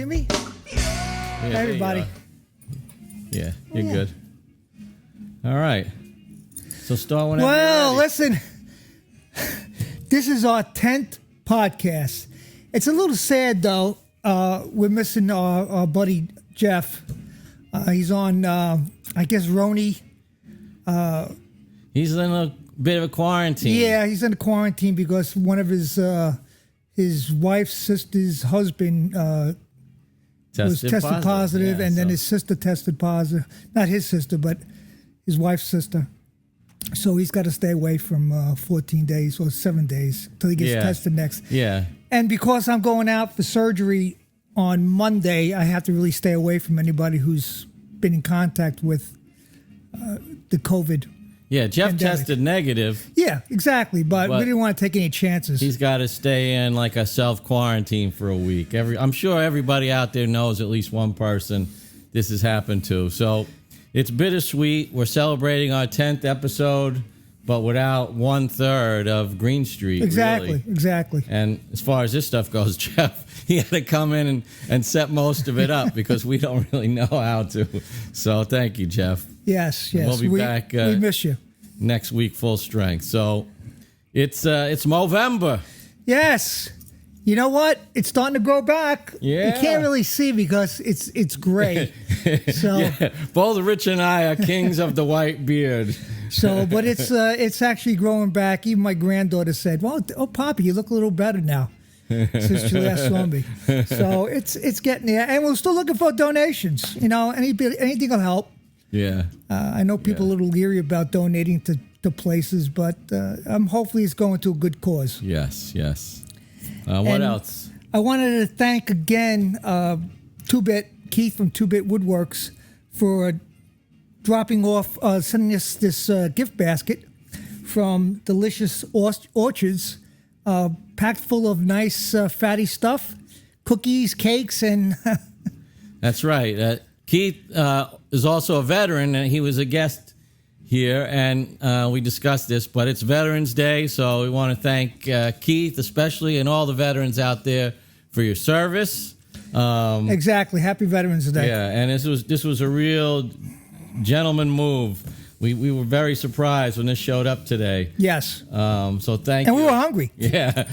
see me? Yeah, Everybody. Yeah, you're good. All right. So start whenever Well, you're ready. listen. This is our 10th podcast. It's a little sad, though. We're missing our buddy Jeff. He's on, I guess, Roni. He's in a bit of a quarantine. Yeah, he's in quarantine because one of his wife's sister's husband was tested positive, Yeah, and then so- his sister tested positive. Not his sister, but his wife's sister. So he's got to stay away from 14 days or 7 days till he gets tested next. Yeah. And because I'm going out for surgery on Monday, I have to really stay away from anybody who's been in contact with the COVID. Yeah, Jeff pandemic. tested negative. Yeah, exactly. But we didn't want to take any chances. He's got to stay in like a self-quarantine for a week. I'm sure everybody out there knows at least one person this has happened to. So it's bittersweet. We're celebrating our 10th episode, but without 1/3 of Greene Street. Exactly, really. exactly. And as far as this stuff goes, Jeff, he had to come in and set most of it up because we don't really know how to. So thank you, Jeff. Yes. We'll be back we miss you. next week full strength. So it's Movember. Yes. You know what? It's starting to grow back. Yeah. You can't really see because it's gray. So Yeah, both Rich and I are kings of the white beard. but it's actually growing back. Even my granddaughter said, "Well, Poppy, you look a little better now." Since you last saw me. So it's getting there. And we're still looking for donations. You know, anything will help. Yeah. I know people are a little leery about donating to places, but hopefully it's going to a good cause. Yes. What else? I wanted to thank again Keith from 2-Bit Woodworks for dropping off, sending us this gift basket from Delicious Orchards, packed full of nice fatty stuff, cookies, cakes, and... That's right. Keith is also a veteran, and he was a guest here, and we discussed this, but it's Veterans Day, so we want to thank Keith especially and all the veterans out there for your service. Exactly. Happy Veterans Day. Yeah, and this was a real gentleman move. We were very surprised when this showed up today. Yes. So thank you. And we were hungry. Yeah.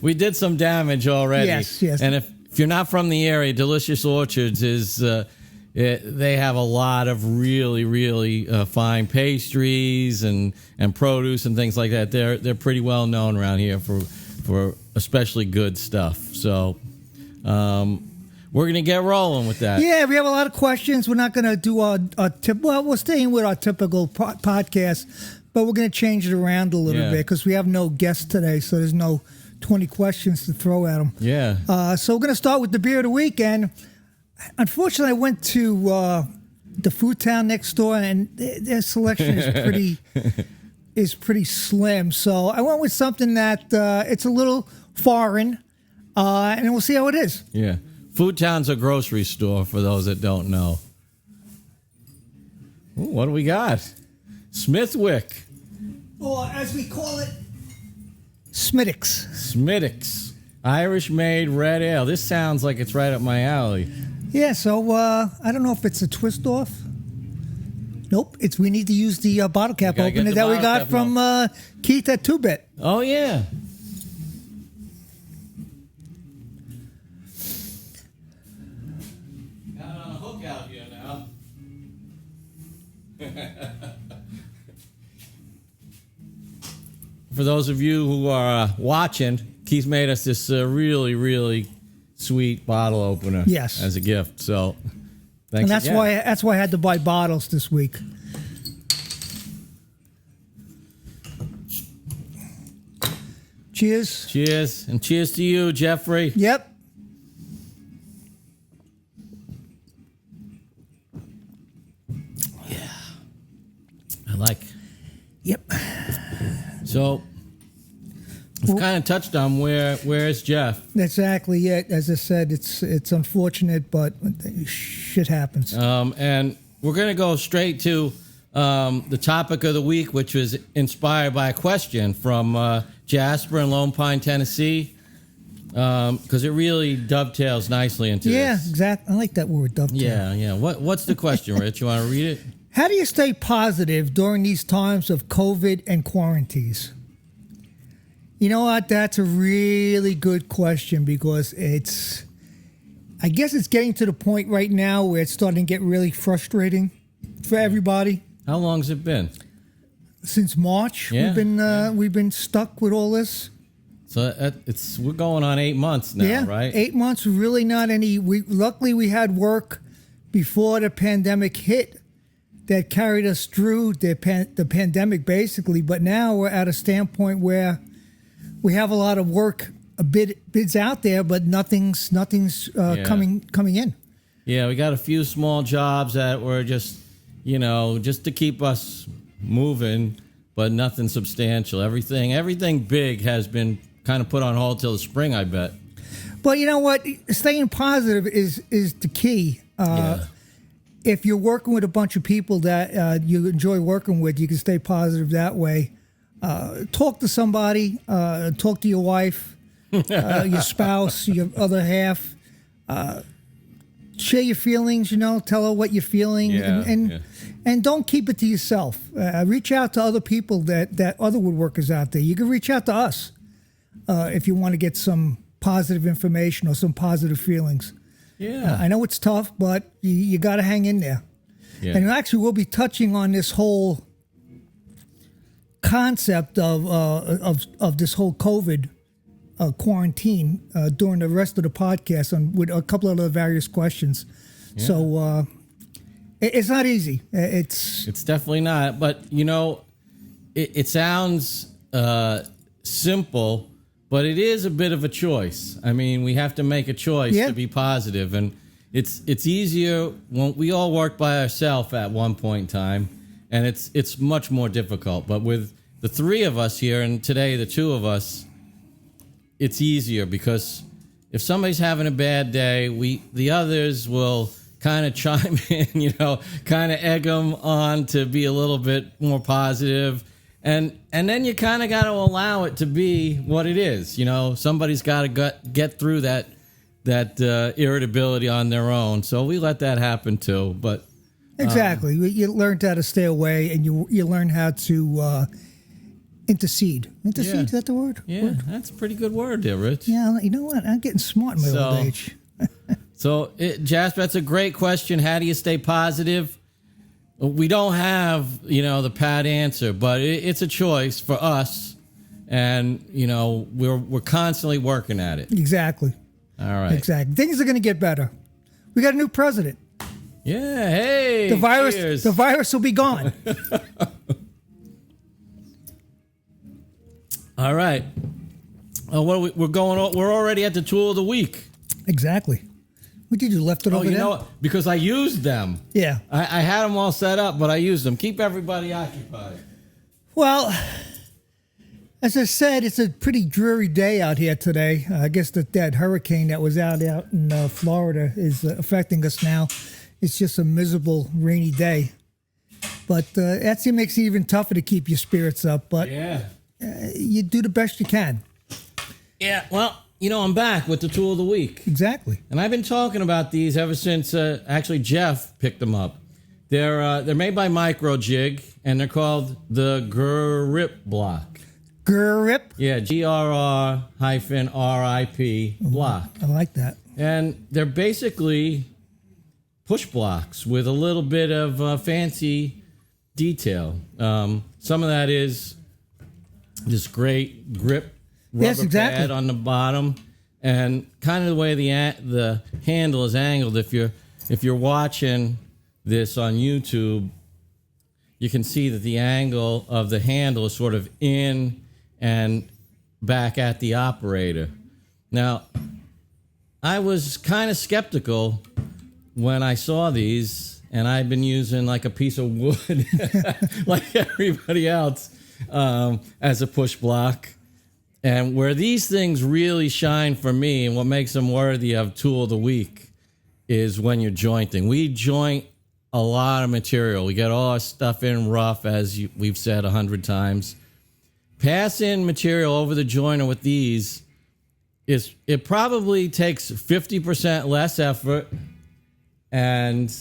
We did some damage already. Yes. And if you're not from the area, Delicious Orchards is... they have a lot of really, really fine pastries and produce and things like that. They're pretty well known around here for especially good stuff. So we're going to get rolling with that. Yeah, we have a lot of questions. We're not going to do our tip. Well, we're staying with our typical podcast, but we're going to change it around a little bit because we have no guests today, so there's no 20 questions to throw at them. Yeah. So we're going to start with the beer of the week, and unfortunately, I went to the Food Town next door, and their selection is pretty slim. So I went with something that it's a little foreign, and we'll see how it is. Yeah. Food Town's a grocery store for those that don't know. Ooh, what do we got? Smithwick. Or as we call it, Smittix. Irish-made red ale. This sounds like it's right up my alley. Yeah, so I don't know if it's a twist off. Nope, we need to use the bottle cap gotta get opener the that we bottle got cap from Keith at 2-Bit. Oh, yeah. Got on a hook out here now. For those of you who are watching, Keith made us this really, really sweet bottle opener. Yes. As a gift. So, thanks And that's again. why I had to buy bottles this week. Cheers. Cheers. And cheers to you, Jeffrey. Yep. Yeah. I like. Yep. So, we've kind of touched on where is Jeff? That's exactly it. As I said, it's unfortunate, but shit happens. And we're going to go straight to the topic of the week, which was inspired by a question from Jasper in Lone Pine, Tennessee. because it really dovetails nicely into this. Exactly. I like that word, dovetail. Yeah. What's the question, Rich? You want to read it? How do you stay positive during these times of COVID and quarantines? You know what? That's a really good question because I guess it's getting to the point right now where it's starting to get really frustrating for everybody. How long's it been? Since March, we've been stuck with all this. So we're going on 8 months now, right? 8 months, really not any. Luckily, we had work before the pandemic hit that carried us through the pandemic, basically. But now we're at a standpoint where we have a lot of work, bids out there, but nothing's coming in. Yeah, we got a few small jobs that were just to keep us moving, but nothing substantial. Everything big has been kind of put on hold till the spring, I bet. But you know what? Staying positive is the key. If you're working with a bunch of people that you enjoy working with, you can stay positive that way. Talk to somebody. Talk to your wife, your spouse, your other half. Share your feelings. Tell her what you're feeling, and don't keep it to yourself. Reach out to other people that other woodworkers out there. You can reach out to us if you want to get some positive information or some positive feelings. Yeah, I know it's tough, but you got to hang in there. Yeah. And actually, we'll be touching on this whole concept of this whole COVID quarantine during the rest of the podcast with a couple of other various questions. Yeah. So it's not easy. It's definitely not. But it sounds simple. But it is a bit of a choice. I mean, we have to make a choice to be positive, and it's easier when we all work by ourselves at one point in time, and it's much more difficult. But with the three of us here, and today the two of us, it's easier because if somebody's having a bad day, the others will kind of chime in, kind of egg them on to be a little bit more positive. And then you kind of got to allow it to be what it is. Somebody's got to get through that irritability on their own. So we let that happen too. But exactly, you learn how to stay away, and you learn how to intercede. Intercede, is that the word? Yeah, that's a pretty good word there, Rich. Yeah, you know what? I'm getting smart in my old age. Jasper, that's a great question. How do you stay positive? We don't have, the pat answer, but it's a choice for us, and we're constantly working at it. Exactly. All right. Exactly. Things are going to get better. We got a new president. Yeah. Hey. The virus will be gone. All right. We're already at the tool of the week. Exactly. What did you left it over there? Know what? Because I used them. Yeah. I had them all set up, but I used them. Keep everybody occupied. Well, as I said, it's a pretty dreary day out here today. I guess that hurricane that was out in Florida is affecting us now. It's just a miserable, rainy day. But that makes it even tougher to keep your spirits up. But you do the best you can. Yeah, well, I'm back with the tool of the week. Exactly. And I've been talking about these ever since actually Jeff picked them up. They're made by Microjig, and they're called the grr-rip block. Grr-rip? Yeah, GRR-RIP block. I like that. And they're basically push blocks with a little bit of fancy detail. Some of that is this great grip rubber pad on the bottom, and kind of the way the handle is angled. If you're watching this on YouTube, you can see that the angle of the handle is sort of in and back at the operator. Now, I was kind of skeptical when I saw these, and I've been using like a piece of wood like everybody else as a push block. And where these things really shine for me, and what makes them worthy of Tool of the Week, is when you're jointing. We joint a lot of material. We get all our stuff in rough, as we've said 100 times. Pass in material over the joiner with these, it probably takes 50% less effort, and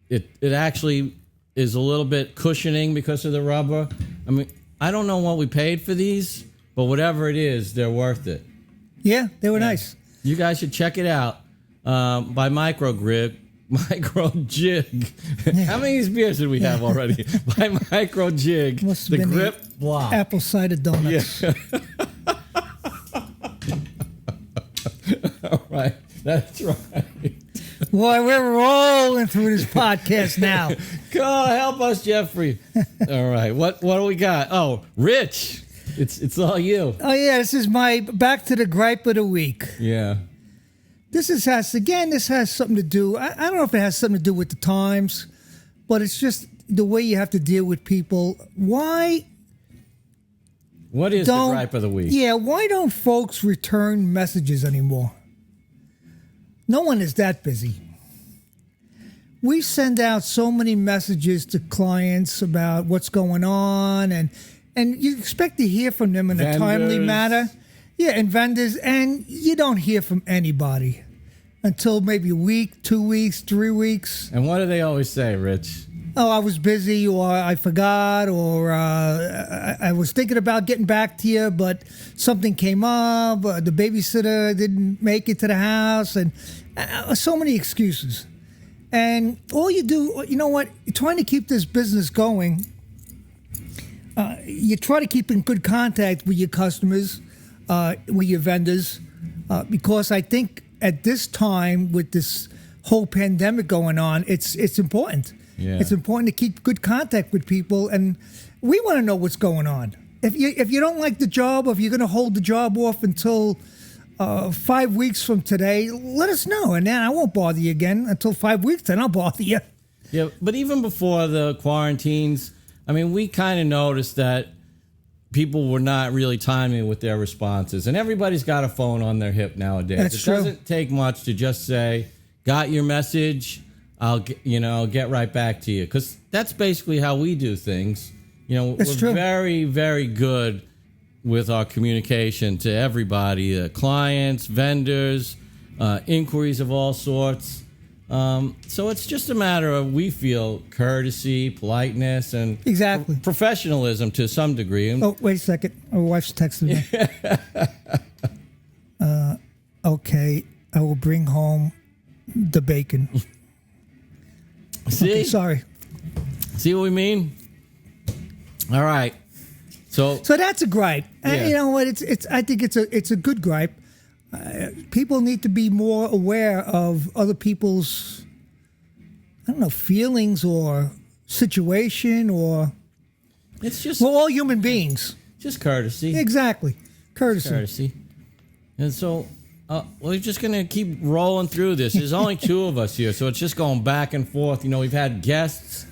it actually is a little bit cushioning because of the rubber. I mean, I don't know what we paid for these, but whatever it is, they're worth it. Yeah, they were nice. You guys should check it out by Micro Jig. How many of these beers did we have already? By Micro Jig, Must have the been grip block. Apple cider donuts. Yeah. All right, that's right. Boy, we're rolling through this podcast now. God help us, Jeffrey. All right, what do we got? Oh, Rich, it's all you. Oh yeah, this is my back to the gripe of the week. Yeah. This has something to do. I don't know if it has something to do with the times, but it's just the way you have to deal with people. Why? What is the gripe of the week? Yeah, why don't folks return messages anymore? No one is that busy. We send out so many messages to clients about what's going on, and you expect to hear from them in a timely manner. Yeah, and vendors, and you don't hear from anybody until maybe a week, 2 weeks, 3 weeks. And what do they always say, Rich? Oh, I was busy, or I forgot, or I was thinking about getting back to you, but something came up, the babysitter didn't make it to the house, and so many excuses. And all you do, you know what, you're trying to keep this business going. You try to keep in good contact with your customers, with your vendors, because I think at this time with this whole pandemic going on, it's important. Yeah. It's important to keep good contact with people, and we want to know what's going on. If you don't like the job, or if you're going to hold the job off until 5 weeks from today, let us know, and then I won't bother you again until 5 weeks. Then I'll bother you. Yeah, but even before the quarantines, I mean, we kind of noticed that people were not really timing with their responses, and everybody's got a phone on their hip nowadays. That's true. It doesn't take much to just say, "Got your message. I'll get right back to you," because that's basically how we do things. That's we're true. very, very good with our communication to everybody, clients, vendors, inquiries of all sorts. So it's just a matter of, we feel, courtesy, politeness, and Exactly. professionalism to some degree. Oh, wait a second. My wife's texting me. Okay, I will bring home the bacon. See? Okay, sorry. See what we mean? All right. So that's a gripe. Yeah. And you know what? I think it's a good gripe. People need to be more aware of other people's, I don't know, feelings or situation, or it's just we're all human beings. just courtesy. Exactly, courtesy. And so we're just going to keep rolling through this. There's only two of us here, so it's just going back and forth. We've had guests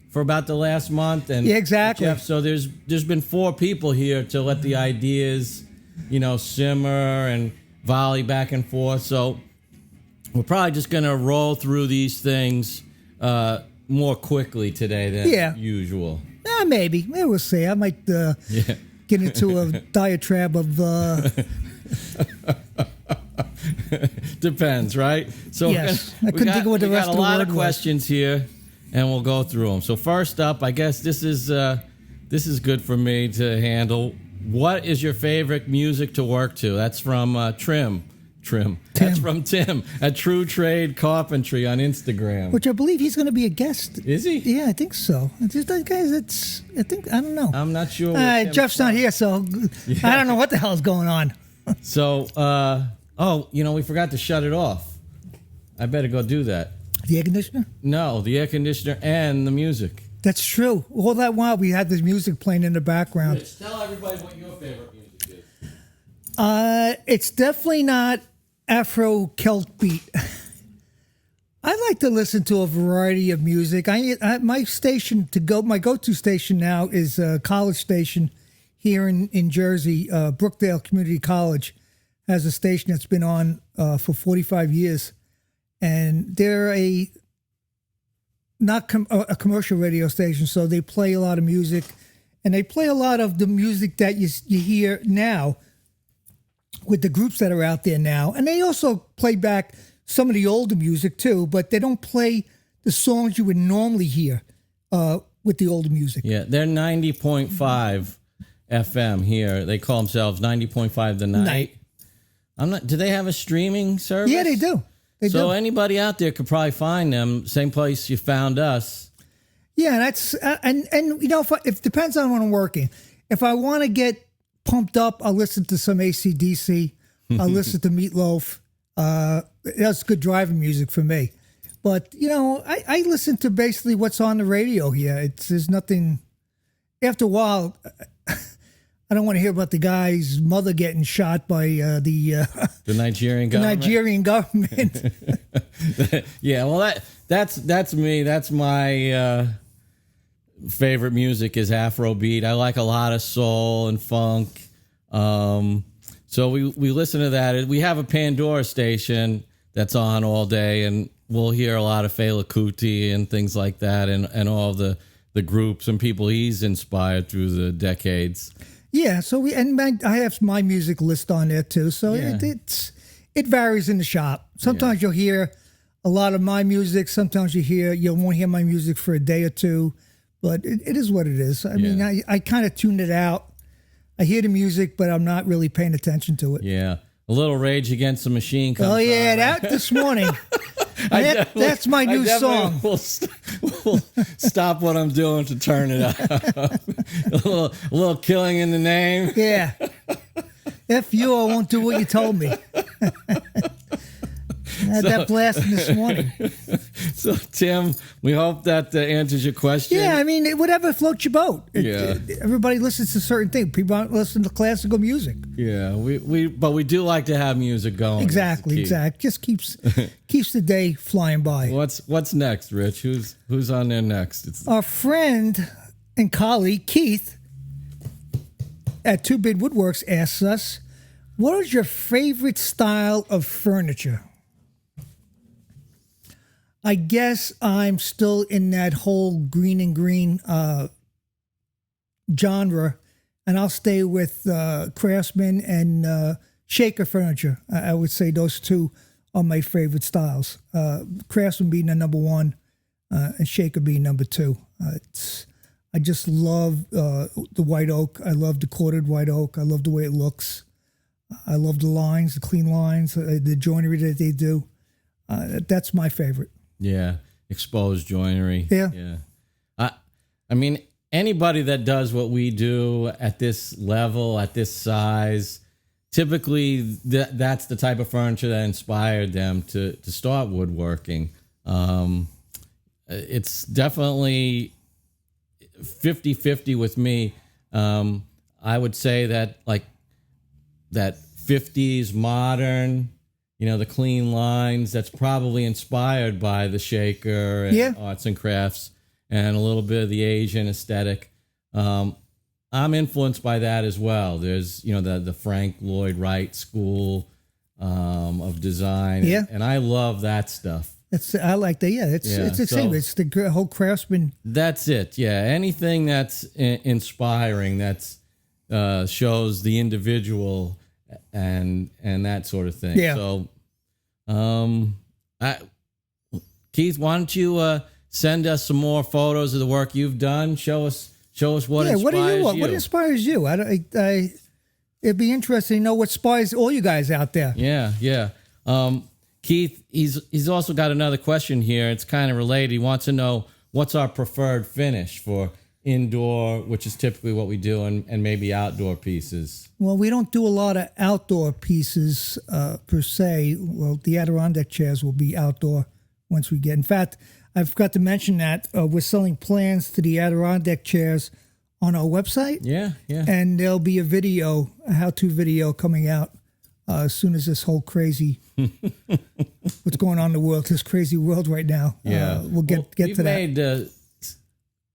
for about the last month, and Yeah, exactly. Jeff, so there's been 4 people here to let the ideas, simmer and volley back and forth. So we're probably just going to roll through these things more quickly today than usual. Maybe we'll see. I might get into a diatribe of. Depends, right? So yes, I couldn't think of what the rest of the word was. We got a lot of questions here, and we'll go through them. So first up, I guess this is good for me to handle. What is your favorite music to work to? That's from Trim. That's from Tim at True Trade Carpentry on Instagram. Which I believe he's going to be a guest. Is he? Yeah, I think so. Guys, I don't know. I'm not sure. Jeff's not here, so I don't know what the hell's going on. So, we forgot to shut it off. I better go do that. The air conditioner? No, the air conditioner and the music. That's true. All that while we had this music playing in the background. Rich, tell everybody what your favorite music is. It's definitely not Afro Celt beat. I like to listen to a variety of music. My go-to station now is College Station here in Jersey. Brookdale Community College has a station that's been on for 45 years, and they're a commercial radio station, so they play a lot of music, and they play a lot of the music that you hear now. with the groups that are out there now. And they also play back some of the older music too, but they don't play the songs you would normally hear with the older music. Yeah, they're 90.5 FM here. They call themselves 90.5 The Night. Do they have a streaming service? Yeah, they do. So anybody out there could probably find them. Same place you found us. Yeah, that's and you know, if it depends on when I'm working. If I want to get pumped up, I'll listen to some AC/DC. I'll listen to Meatloaf. That's good driving music for me. But you know, I listen to basically what's on the radio here. There's nothing. After a while, I don't want to hear about the guy's mother getting shot by the Nigerian government. The Nigerian government. Yeah, well, that's me. That's my favorite music is Afrobeat. I like a lot of soul and funk. So we listen to that. We have a Pandora station that's on all day, and we'll hear a lot of Fela Kuti and things like that, and all the groups and people he's inspired through the decades. Yeah, so I have my music list on there too. So Yeah. it varies in the shop. Sometimes you'll hear a lot of my music. Sometimes you won't hear my music for a day or two. But it is what it is. I mean, I kind of tuned it out. I hear the music, but I'm not really paying attention to it. Yeah, a little Rage Against the Machine comes on. That this morning. That's my new song. We'll stop what I'm doing to turn it up. a little Killing in the Name. Yeah. F you, I won't do what you told me. I had that blasting this morning. So, Tim, we hope that answers your question. Yeah, I mean, whatever floats your boat. Yeah. Everybody listens to certain things. People aren't listening to classical music. Yeah, but we do like to have music going. Exactly. Just keeps the day flying by. What's next, Rich? Who's on there next? Our friend and colleague, Keith, at 2-Bit Woodworks asks us, what is your favorite style of furniture? I guess I'm still in that whole green and green genre, and I'll stay with Craftsman and Shaker furniture. I would say those two are my favorite styles. Craftsman being the number one, and Shaker being number two. I just love the white oak. I love the corded white oak. I love the way it looks. I love the lines, the clean lines, the joinery that they do. That's my favorite. Yeah, exposed joinery. Yeah. I mean, anybody that does what we do at this level, at this size, typically that's the type of furniture that inspired them to start woodworking. It's definitely 50-50 with me. I would say that that 50s modern, the clean lines, that's probably inspired by the Shaker and arts and crafts and a little bit of the Asian aesthetic. I'm influenced by that as well. There's, the Frank Lloyd Wright school of design. Yeah. And I love that stuff. I like that. Yeah, it's the same. It's the whole Craftsman. That's it. Yeah. Anything that's inspiring, that's shows the individual and that sort of thing. Yeah. So, Keith, why don't you send us some more photos of the work you've done? Show us what inspires you. What inspires you? It'd be interesting to know what inspires all you guys out there. Yeah. Keith, he's also got another question here. It's kind of related. He wants to know what's our preferred finish for indoor, which is typically what we do, and maybe outdoor pieces. Well, we don't do a lot of outdoor pieces per se. Well, the Adirondack chairs will be outdoor once we get. In fact, I forgot to mention that we're selling plans to the Adirondack chairs on our website. Yeah. And there'll be a how-to video coming out as soon as this whole crazy, what's going on in the world, this crazy world right now. Yeah. We'll get to that. We've made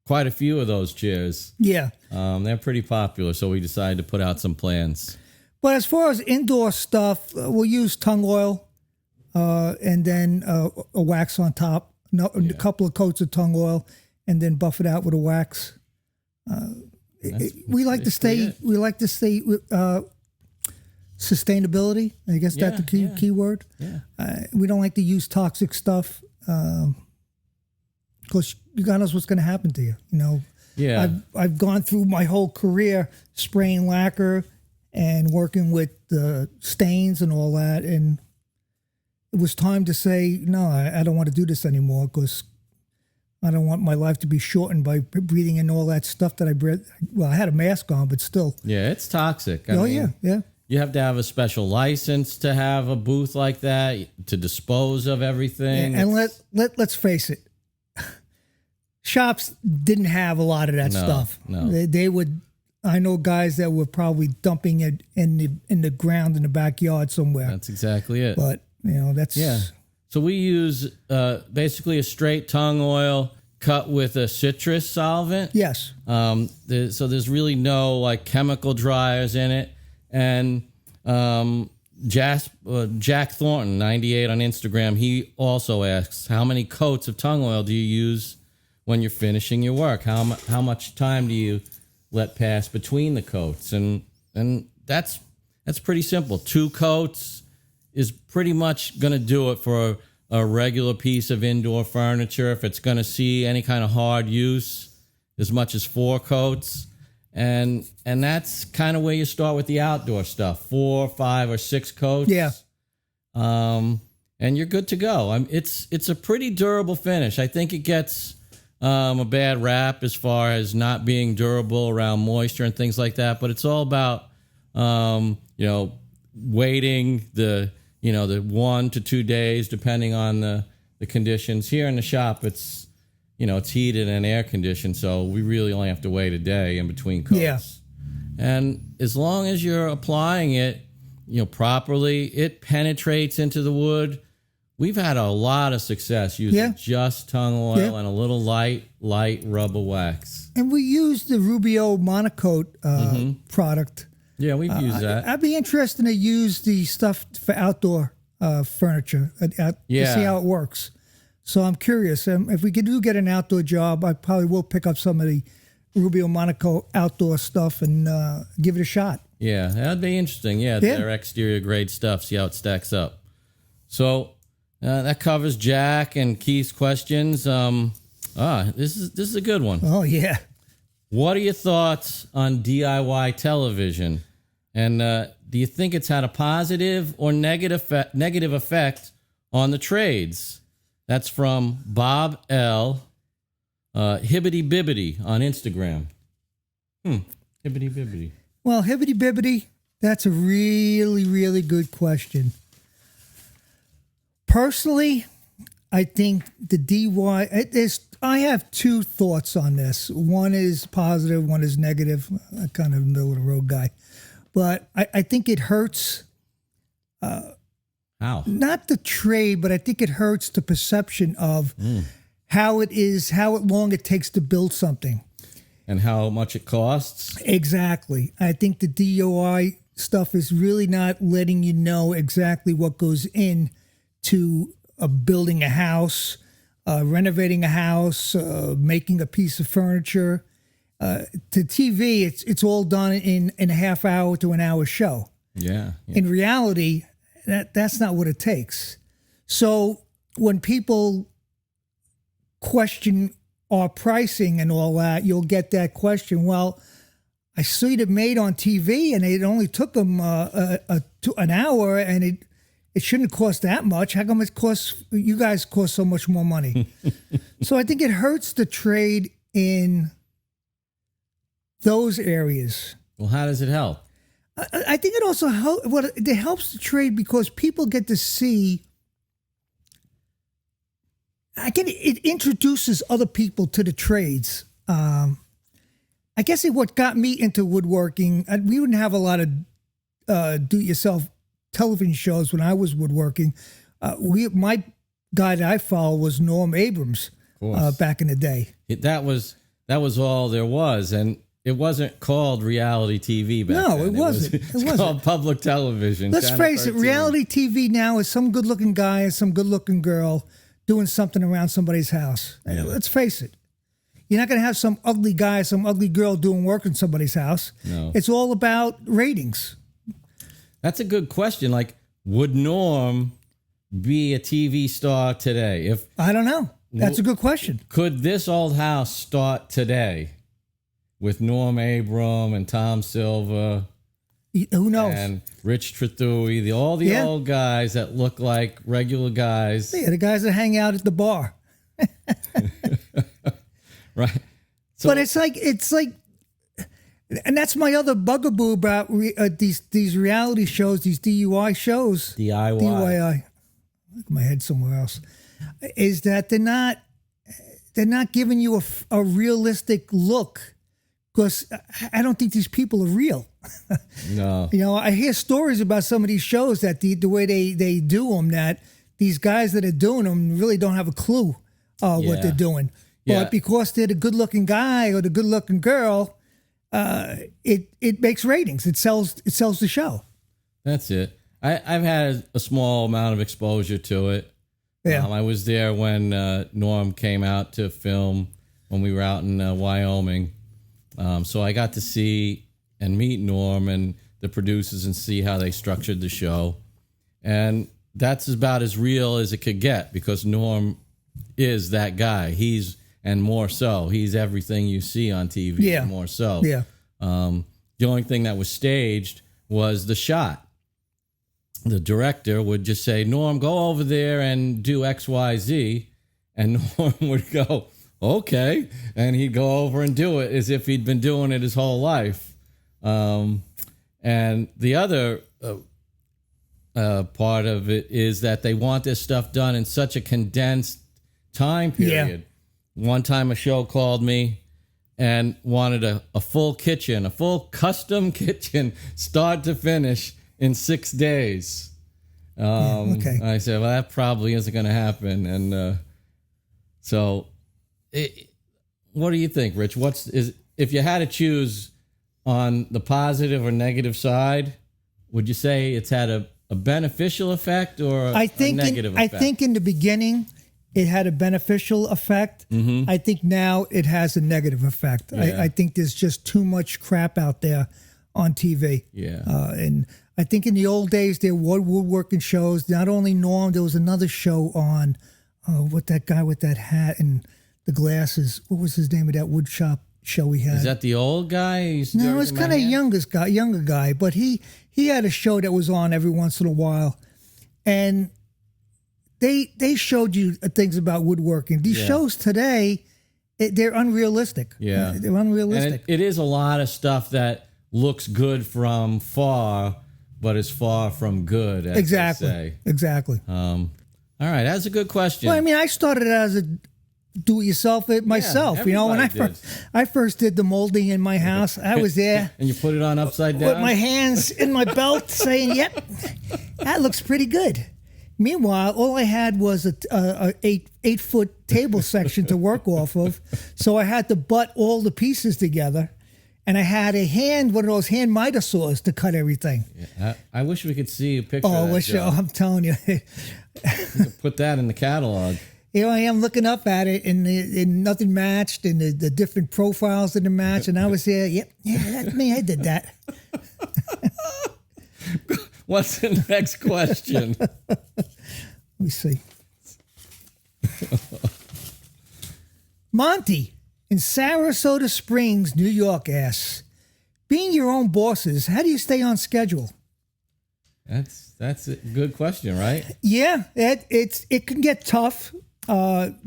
quite a few of those chairs. Yeah. They're pretty popular, so we decided to put out some plans. But as far as indoor stuff, we'll use tung oil and then a wax on top, a couple of coats of tung oil, and then buff it out with a wax. We like to stay sustainability. I guess that's the key word. Yeah. We don't like to use toxic stuff because God knows what's going to happen to you. You know. Yeah. I've gone through my whole career spraying lacquer and working with stains and all that, and it was time to say no. I don't want to do this anymore because I don't want my life to be shortened by breathing in all that stuff that I breathed. Well, I had a mask on, but still. Yeah, it's toxic. I mean, yeah. You have to have a special license to have a booth like that, to dispose of everything. And let's face it, shops didn't have a lot of that stuff. No. They would. I know guys that were probably dumping it in the ground in the backyard somewhere. That's exactly it. But that's So we use basically a straight tongue oil cut with a citrus solvent. Yes. So there's really no like chemical dryers in it. And Jack Thornton 98 on Instagram, he also asks, how many coats of tongue oil do you use when you're finishing your work? How much time do you let pass between the coats? And that's pretty simple. 2 coats is pretty much going to do it for a regular piece of indoor furniture. If it's going to see any kind of hard use, as much as 4 coats. And that's kind of where you start with the outdoor stuff. 4, 5, or 6 coats. Yeah. And you're good to go. It's a pretty durable finish. I think it gets a bad rap as far as not being durable around moisture and things like that. But it's all about, waiting the 1 to 2 days, depending on the conditions. Here in the shop, it's heated and air conditioned, so we really only have to wait a day in between coats. Yeah. And as long as you're applying it, properly, it penetrates into the wood. We've had a lot of success using just tongue oil and a little light rubber wax. And we use the Rubio Monocoat product. Yeah, we've used that. I'd be interested to use the stuff for outdoor furniture to see how it works. So I'm curious. If we do get an outdoor job, I probably will pick up some of the Rubio Monocoat outdoor stuff and give it a shot. Yeah, that'd be interesting. Yeah, their exterior grade stuff, see how it stacks up. So that covers Jack and Keith's questions. This is a good one. Oh, yeah. What are your thoughts on DIY television? And do you think it's had a positive or negative effect on the trades? That's from Bob L. Hibbity Bibbity on Instagram. Hibbity Bibbity. Well, Hibbity Bibbity, that's a really, really good question. Personally, I think the DIY, I have 2 thoughts on this. One is positive, one is negative. I'm kind of a middle of the road guy. But I think it hurts. How? Not the trade, but I think it hurts the perception of how long it takes to build something. And how much it costs? Exactly. I think the DIY stuff is really not letting you know exactly what goes into building a house, renovating a house, making a piece of furniture. To TV, it's all done in a half hour to an hour show. Yeah. In reality, that's not what it takes. So when people question our pricing and all that, you'll get that question. Well, I see it made on TV, and it only took them an hour, and it shouldn't cost that much. How come you guys cost so much more money? So I think it hurts the trade in those areas. Well, how does it help? I think it also helps the trade because people get to see. It introduces other people to the trades. I guess what got me into woodworking, we wouldn't have a lot of do-it-yourself television shows when I was woodworking. My guy that I follow was Norm Abrams back in the day. That was all there was, and it wasn't called reality TV back then. No, it wasn't. It was called public television. Let's face it, reality TV now is some good-looking guy and some good-looking girl doing something around somebody's house. Yeah. Let's face it. You're not going to have some ugly guy, some ugly girl doing work in somebody's house. No. It's all about ratings. That's a good question. Like, would Norm be a TV star today? I don't know. That's a good question. Could this old house start today with Norm Abram and Tom Silver? Who knows? And Rich Trathui, all the old guys that look like regular guys. Yeah, the guys that hang out at the bar. Right. So, but it's like, and that's my other bugaboo about these reality shows, these DUI shows. DIY. My head somewhere else. Is that they're not giving you a realistic look, because I don't think these people are real. No. You know, I hear stories about some of these shows that the way they do them, that these guys that are doing them really don't have a clue what they're doing. Yeah. But because they're the good-looking guy or the good-looking girl, it makes ratings. It sells the show. That's it. I've had a small amount of exposure to it. Yeah. I was there when Norm came out to film when we were out in Wyoming. So I got to see and meet Norm and the producers and see how they structured the show. And that's about as real as it could get, because Norm is that guy. And more so, he's everything you see on TV. Yeah. And more so. Yeah. The only thing that was staged was the shot. The director would just say, Norm, go over there and do X, Y, Z. And Norm would go, okay. And he'd go over and do it as if he'd been doing it his whole life. And the other part of it is that they want this stuff done in such a condensed time period. Yeah. One time a show called me and wanted a full kitchen, a full custom kitchen, start to finish, in 6 days. Okay. I said, well, that probably isn't going to happen. And what do you think, Rich? If you had to choose on the positive or negative side, would you say it's had a beneficial effect or a negative effect? I think in the beginning it had a beneficial effect. Mm-hmm. I think now it has a negative effect. Yeah. I think there's just too much crap out there on TV. Yeah. And I think in the old days there were woodworking shows. Not only Norm, there was another show on, what that guy with that hat and the glasses, what was his name of that wood shop show he had? Is that the old guy? No, it's kind of younger guy, but he had a show that was on every once in a while, and they showed you things about woodworking. These shows today, they're unrealistic. Yeah, they're unrealistic. And it is a lot of stuff that looks good from far, but is far from good. As exactly. They say. Exactly. All right, that's a good question. Well, I mean, I started as a do-it-yourself myself. You know, when I first did the molding in my house, I was there. And you put it on upside down? With my hands in my belt saying, yep, that looks pretty good. Meanwhile, all I had was a 8-foot table section to work off of. So I had to butt all the pieces together. And I had one of those hand miter saws to cut everything. Yeah, I wish we could see a picture of that. I'm telling you. You could put that in the catalog. Here I am looking up at it, and nothing matched, and the different profiles didn't match. And I was there, yeah, that's me. I did that. What's the next question? Let me see. Monty in Sarasota Springs, New York asks, being your own bosses, how do you stay on schedule? That's a good question, right? Yeah, it can get tough.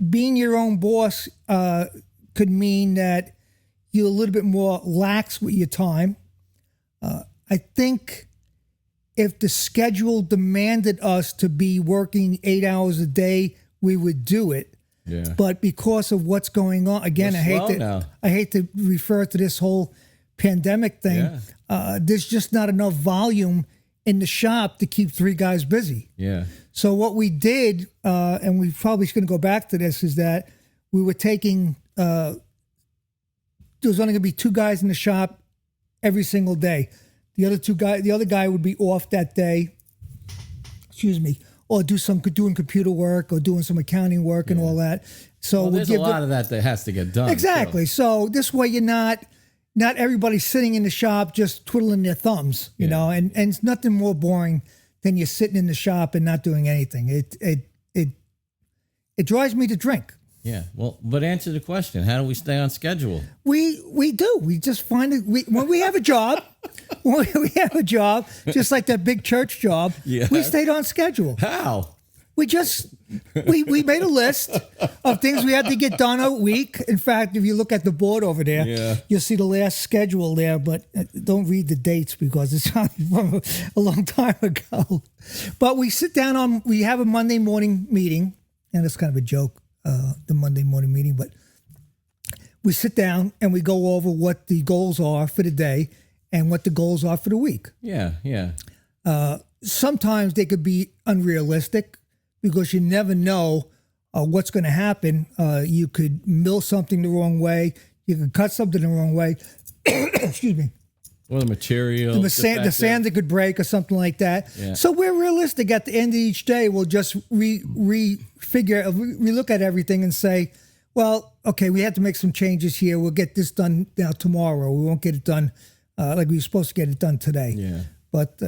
Being your own boss could mean that you're a little bit more lax with your time. I think if the schedule demanded us to be working 8 hours a day, we would do it. Yeah. But because of what's going on, again, I hate to refer to this whole pandemic thing. Yeah. There's just not enough volume in the shop to keep 3 guys busy. Yeah. So what we did, and we probably going to go back to this, is that we were taking. There was only going to be 2 guys in the shop every single day. The other guy would be off that day. Excuse me. Or doing computer work or doing some accounting work and all that. So there's a lot of that has to get done. Exactly. So this way you're not not everybody's sitting in the shop just twiddling their thumbs, you know, and it's nothing more boring than you're sitting in the shop and not doing anything. It drives me to drink. Yeah. Well, but answer the question. How do we stay on schedule? We do. We just find it. When we have a job, just like that big church job, we stayed on schedule. How? We made a list of things we had to get done a week. In fact, if you look at the board over there, you'll see the last schedule there, but don't read the dates because it's from a long time ago. But we sit down we have a Monday morning meeting, and it's kind of a joke, the Monday morning meeting, but we sit down and we go over what the goals are for the day and what the goals are for the week. Yeah, yeah. Sometimes they could be unrealistic, because you never know what's going to happen. You could mill something the wrong way. You could cut something the wrong way. Excuse me. Or the material. The sander could break or something like that. Yeah. So we're realistic. At the end of each day, we'll just re-figure, re-look at everything and say, well, okay, we had to make some changes here. We'll get this done now tomorrow. We won't get it done like we were supposed to get it done today. Yeah. But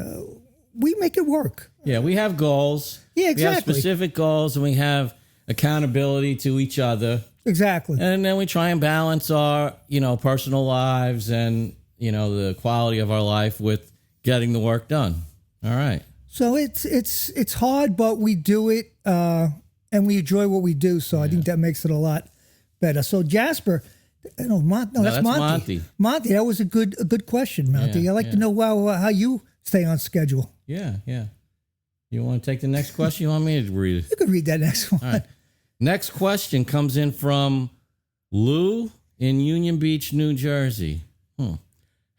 we make it work. Yeah, we have goals. Yeah, exactly. We have specific goals, and we have accountability to each other. Exactly. And then we try and balance our, personal lives and, the quality of our life with getting the work done. All right. So it's hard, but we do it, and we enjoy what we do. So I think that makes it a lot better. So Jasper, that's Monty. Monty, that was a good question, Monty. Yeah, I'd like to know how you stay on schedule. Yeah, yeah. You want to take the next question? You want me to read it? You could read that next one. All right. Next question comes in from Lou in Union Beach, New Jersey.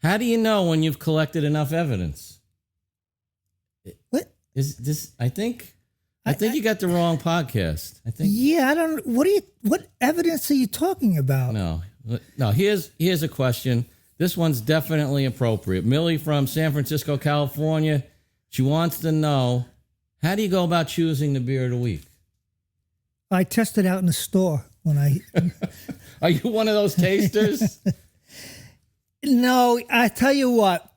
How do you know when you've collected enough evidence? What is this? I think you got the wrong podcast. I think. Yeah, I don't. What evidence are you talking about? No. Here's a question. This one's definitely appropriate. Millie from San Francisco, California. She wants to know, how do you go about choosing the beer of the week? I test it out in the store when I. Are you one of those tasters? No, I tell you what.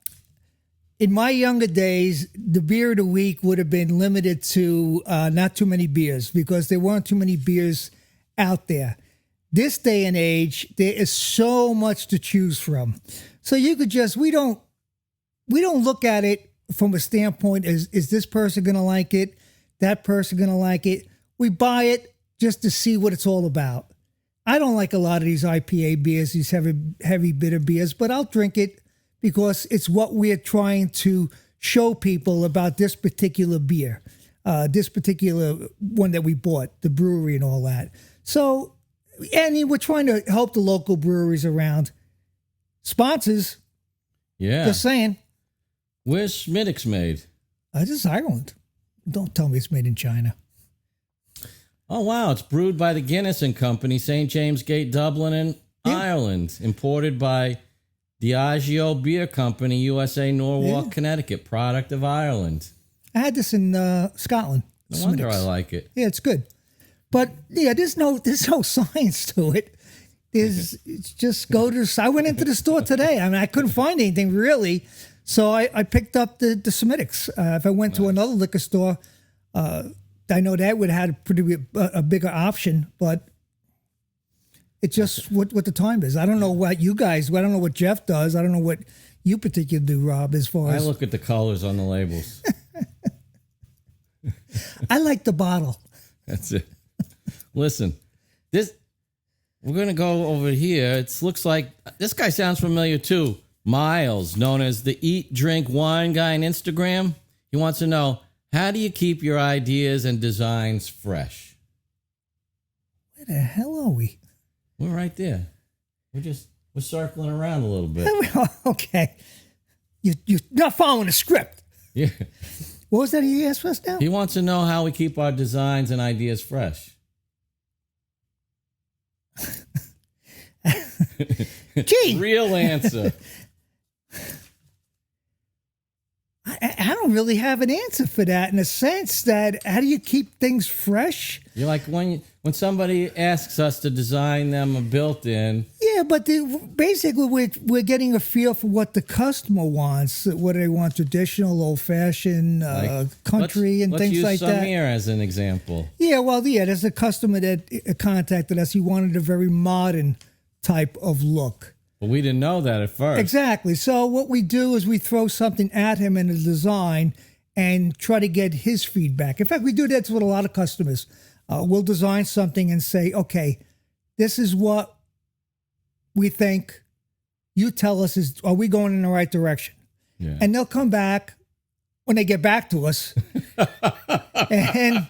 In my younger days, the beer of the week would have been limited to not too many beers, because there weren't too many beers out there. This day and age, there is so much to choose from. So you could we don't look at it from a standpoint, is this person going to like it? That person going to like it? We buy it just to see what it's all about. I don't like a lot of these IPA beers, these heavy bitter beers, but I'll drink it because it's what we're trying to show people about this particular beer, this particular one that we bought, the brewery and all that. So, and we're trying to help the local breweries around. Sponsors. Yeah. Just saying. Where's Schmidt's made? This is Ireland. Don't tell me it's made in China. Oh, wow. It's brewed by the Guinness and Company, St. James Gate, Dublin, and Ireland. Imported by Diageo Beer Company, USA, Norwalk, Connecticut. Product of Ireland. I had this in Scotland. No wonder I like it. Yeah, it's good. But yeah, there's no science to it. It's just I went into the store today. I mean, I couldn't find anything really. So I picked up the Smithwick's. If I went to another liquor store, I know that would have had a bigger option, but it's just what the time is. I don't know what you guys, I don't know what Jeff does. I don't know what you particularly do, Rob, as far as... I look at the colors on the labels. I like the bottle. That's it. Listen, we're going to go over here. It looks like this guy sounds familiar too. Miles, known as the Eat, Drink, Wine guy on Instagram. He wants to know, how do you keep your ideas and designs fresh? Where the hell are we? We're right there. We're circling around a little bit. Okay. You're not following the script. Yeah. What was that he asked us now? He wants to know how we keep our designs and ideas fresh. Gee. Real answer. I don't really have an answer for that, in the sense that, how do you keep things fresh? You're like when when somebody asks us to design them a built-in, Yeah, but basically we're getting a feel for what the customer wants, whether they want traditional, old-fashioned, country, and things like that. Let's use Samir as an example. Yeah, well, yeah, there's a customer that contacted us. He wanted a very modern type of look. But we didn't know that at first. Exactly. So what we do is we throw something at him in a design and try to get his feedback. In fact, we do that with a lot of customers. We'll design something and say, okay, this is what we think. You tell us, are we going in the right direction? Yeah. And they'll come back when they get back to us. And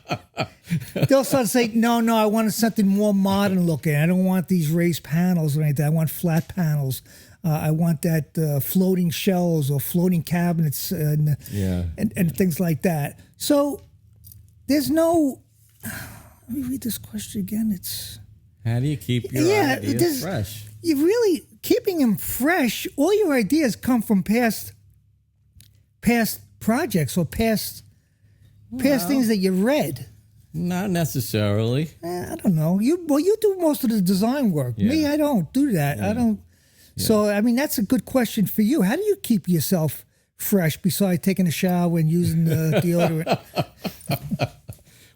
they'll start saying, no, I want something more modern looking. I don't want these raised panels or anything. I want flat panels. I want that floating shelves or floating cabinets and things like that. So there's no... Let me read this question again. It's... How do you keep your ideas fresh? You really... Keeping them fresh, all your ideas come from past projects or past things that you read. Not necessarily. I don't know. You do most of the design work. Yeah. Me, I don't do that. Yeah. I don't. Yeah. So, I mean, that's a good question for you. How do you keep yourself fresh besides taking a shower and using the deodorant?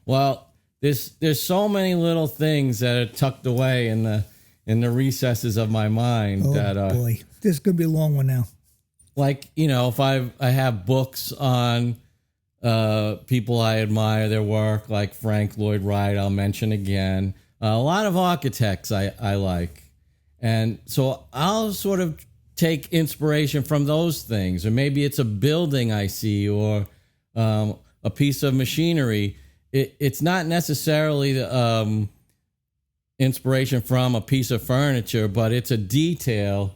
Well, there's so many little things that are tucked away in the recesses of my mind. Oh, that boy. This is going to be a long one now. Like, if I have books on people I admire their work, like Frank Lloyd Wright, I'll mention again. A lot of architects I like. And so I'll sort of take inspiration from those things. Or maybe it's a building I see or a piece of machinery. It's not necessarily the inspiration from a piece of furniture, but it's a detail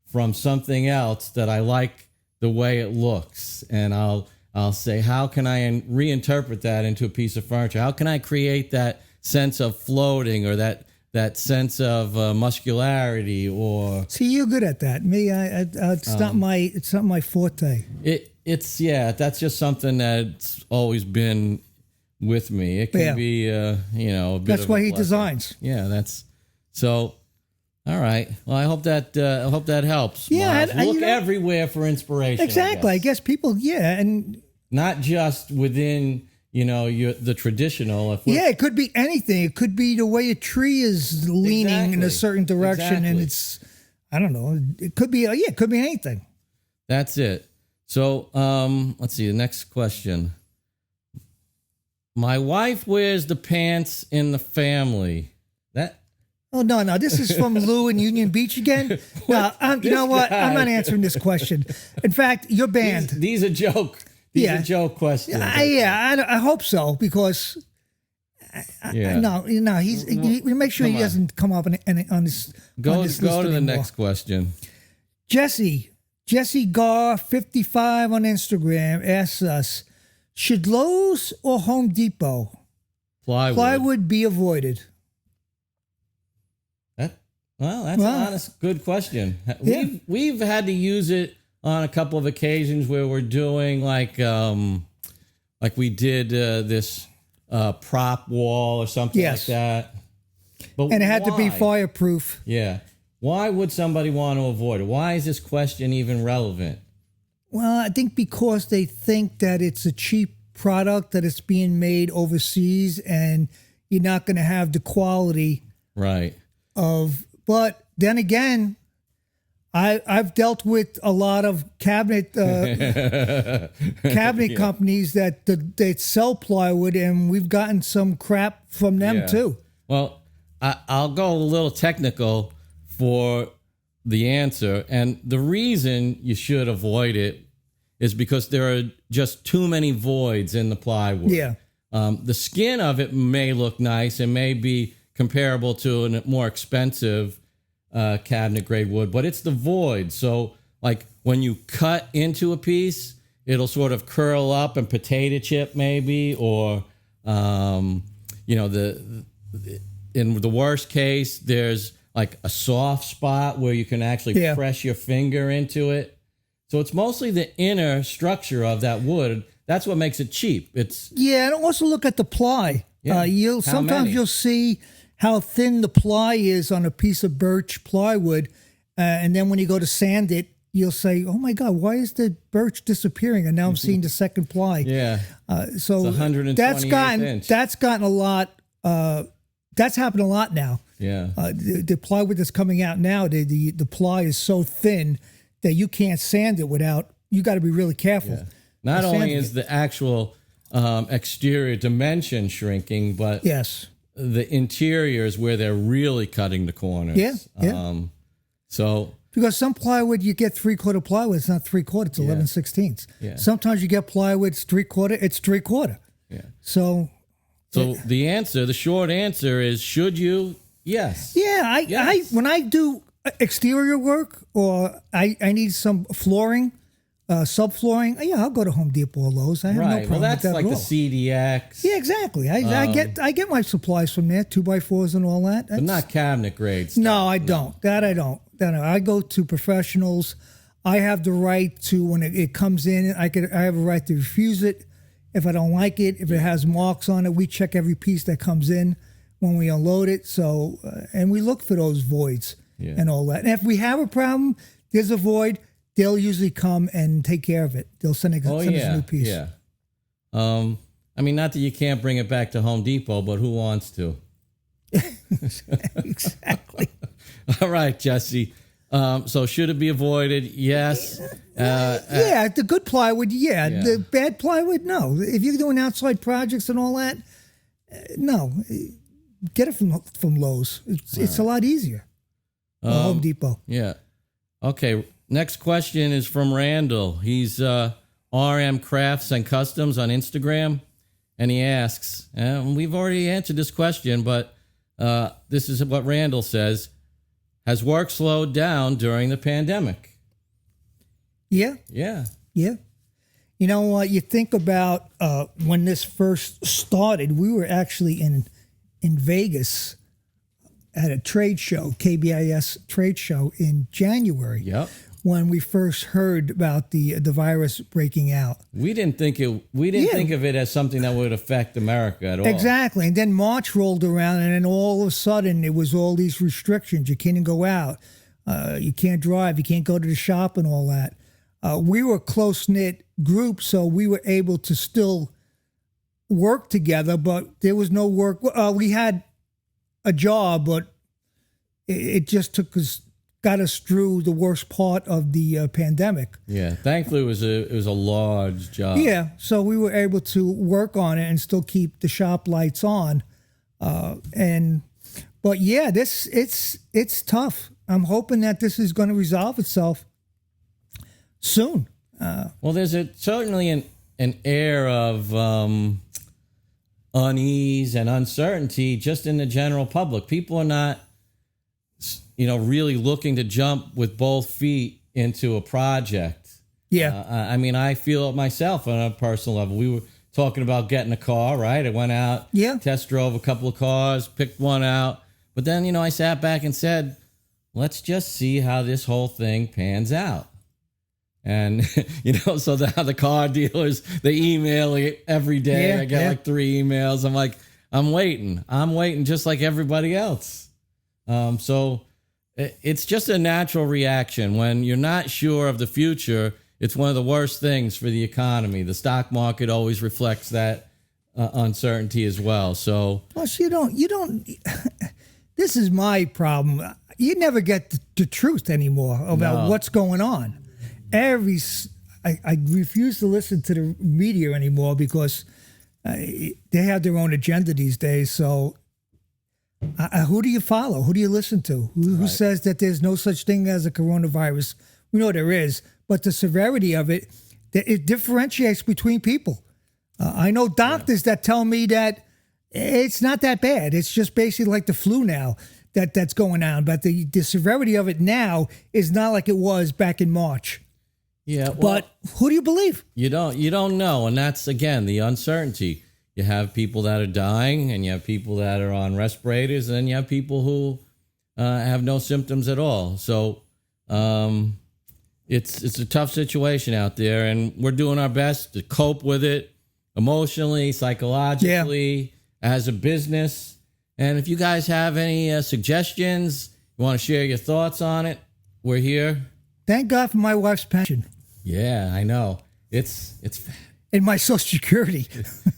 from something else that I like the way it looks. And I'll say, how can I reinterpret that into a piece of furniture? How can I create that sense of floating or that sense of muscularity? Or see, you're good at that. Me, it's not my forte. That's just something that's always been with me. It can be a bit. That's of why a he blessing. designs. Yeah, that's so. All right. Well, I hope that helps. Yeah, Miles. Look everywhere for inspiration. Exactly. I guess people, and not just within the traditional. It could be anything. It could be the way a tree is leaning in a certain direction, and it's, I don't know. It could be it could be anything. That's it. So let's see the next question. My wife wears the pants in the family. Oh, no. This is from Lou in Union Beach again. No, you know what? I'm not answering this question. In fact, you're banned. These are joke. These are joke questions. I hope so, because no, he's we make sure he doesn't come up on this. Go list to the anymore. next question. Jesse Gar 55 on Instagram asks us, should Lowe's or Home Depot plywood be avoided? That's an honest, good question. We've had to use it on a couple of occasions where we're doing like we did this prop wall or something like that. But it had to be fireproof. Yeah. Why would somebody want to avoid it? Why is this question even relevant? Well, I think because they think that it's a cheap product, that it's being made overseas, and you're not going to have the quality of. But then again, I've dealt with a lot of cabinet companies that sell plywood, and we've gotten some crap from them too. Well, I'll go a little technical for the answer, and the reason you should avoid it is because there are just too many voids in the plywood. Yeah. The skin of it may look nice and may be comparable to a more expensive cabinet grade wood, but it's the void. So like when you cut into a piece, it'll sort of curl up and potato chip maybe, or in the worst case, there's like a soft spot where you can actually press your finger into it. So it's mostly the inner structure of that wood. That's what makes it cheap. And also look at the ply. Yeah. Sometimes you'll see how thin the ply is on a piece of birch plywood, and then when you go to sand it, you'll say, "Oh my God, why is the birch disappearing?" And now I'm seeing the second ply. Yeah. So it's 128 inch. That's gotten a lot. That's happened a lot now. Yeah. The plywood that's coming out now, the ply is so thin that you can't sand it without. You got to be really careful. Yeah. Not only is the actual exterior dimension shrinking, but yes, the interior is where they're really cutting the corners. Yeah. So because some plywood you get 3/4 plywood, it's not 3/4, it's 11/16. Yeah. Sometimes you get plywood, it's 3/4, it's 3/4. Yeah. So the short answer is, should you? Yes. Yeah, Yes. when I do exterior work or I need some flooring, subflooring, yeah, I'll go to Home Depot or Lowe's. I have no problem Well, that's with that like at the all. CDX. Yeah, exactly. I get my supplies from there, 2x4s and all that. But not cabinet grade stuff. No, I don't. That I don't. I go to professionals. I have the right to, when it comes in, I have a right to refuse it if I don't like it. If it has marks on it, we check every piece that comes in when we unload it. So, and we look for those voids and all that. And if we have a problem, there's a void, they'll usually come and take care of it. They'll send us a new piece. Yeah. I mean, not that you can't bring it back to Home Depot, but who wants to? Exactly. All right, Jesse. So should it be avoided? Yes. Yeah, the good plywood, yeah. The bad plywood, no. If you're doing outside projects and all that, no. Get it from Lowe's. It's a lot easier. Or Home Depot. Yeah. Okay. Next question is from Randall. He's RM Crafts and Customs on Instagram, and he asks, and we've already answered this question, but this is what Randall says: has work slowed down during the pandemic? Yeah. Yeah. Yeah. You know, you think about when this first started, we were actually in Vegas at a trade show, KBIS trade show in January. Yep. When we first heard about the virus breaking out. We didn't think of it as something that would affect America at all. Exactly. And then March rolled around, and then all of a sudden it was all these restrictions. You can't go out. You can't drive. You can't go to the shop and all that. We were a close-knit group, so we were able to still work together, but there was no work. We had a job, but it just got us through the worst part of the pandemic. Yeah, thankfully it was a large job. Yeah, so we were able to work on it and still keep the shop lights on. But yeah, it's tough. I'm hoping that this is going to resolve itself soon. Well, there's certainly an air of unease and uncertainty just in the general public. People are not, really looking to jump with both feet into a project. Yeah. I mean, I feel it myself on a personal level. We were talking about getting a car, right? I went out, test drove a couple of cars, picked one out. But then, I sat back and said, let's just see how this whole thing pans out. And, so now the car dealers, they email every day. I get like 3 emails. I'm like, I'm waiting just like everybody else. So it's just a natural reaction. When you're not sure of the future, it's one of the worst things for the economy. The stock market always reflects that uncertainty as well. So plus you don't, this is my problem. You never get the truth anymore about what's going on. I refuse to listen to the media anymore because they have their own agenda these days. So who do you follow? Who do you listen to? Who says that there's no such thing as a coronavirus? We know there is, but the severity of it differentiates between people. I know doctors that tell me that it's not that bad. It's just basically like the flu now that's going on. But the severity of it now is not like it was back in March. Yeah, but who do you believe? You don't know, and that's again the uncertainty. You have people that are dying, and you have people that are on respirators, and then you have people who have no symptoms at all. So it's a tough situation out there, and we're doing our best to cope with it emotionally, psychologically. as a business. And if you guys have any suggestions, you want to share your thoughts on it, we're here. Thank God for my wife's pension Yeah, I know. It's fat. and my Social Security.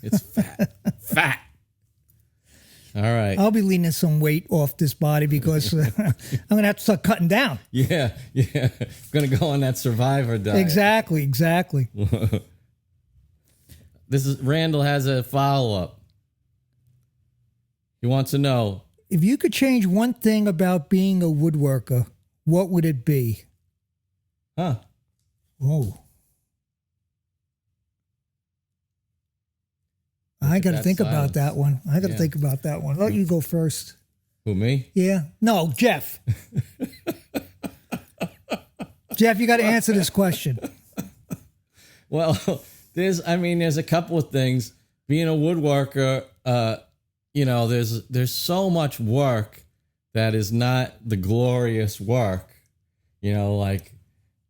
It's fat. Fat. All right. I'll be leaning some weight off this body because I'm going to have to start cutting down. Yeah. Going to go on that survivor diet. Exactly. Randall has a follow-up. He wants to know. If you could change one thing about being a woodworker, what would it be? Huh. Oh. I got to think about that one. I'll let you go first. Who, me? Yeah. No, Jeff. Jeff, you got to answer this question. Well, there's a couple of things. Being a woodworker, there's so much work that is not the glorious work, like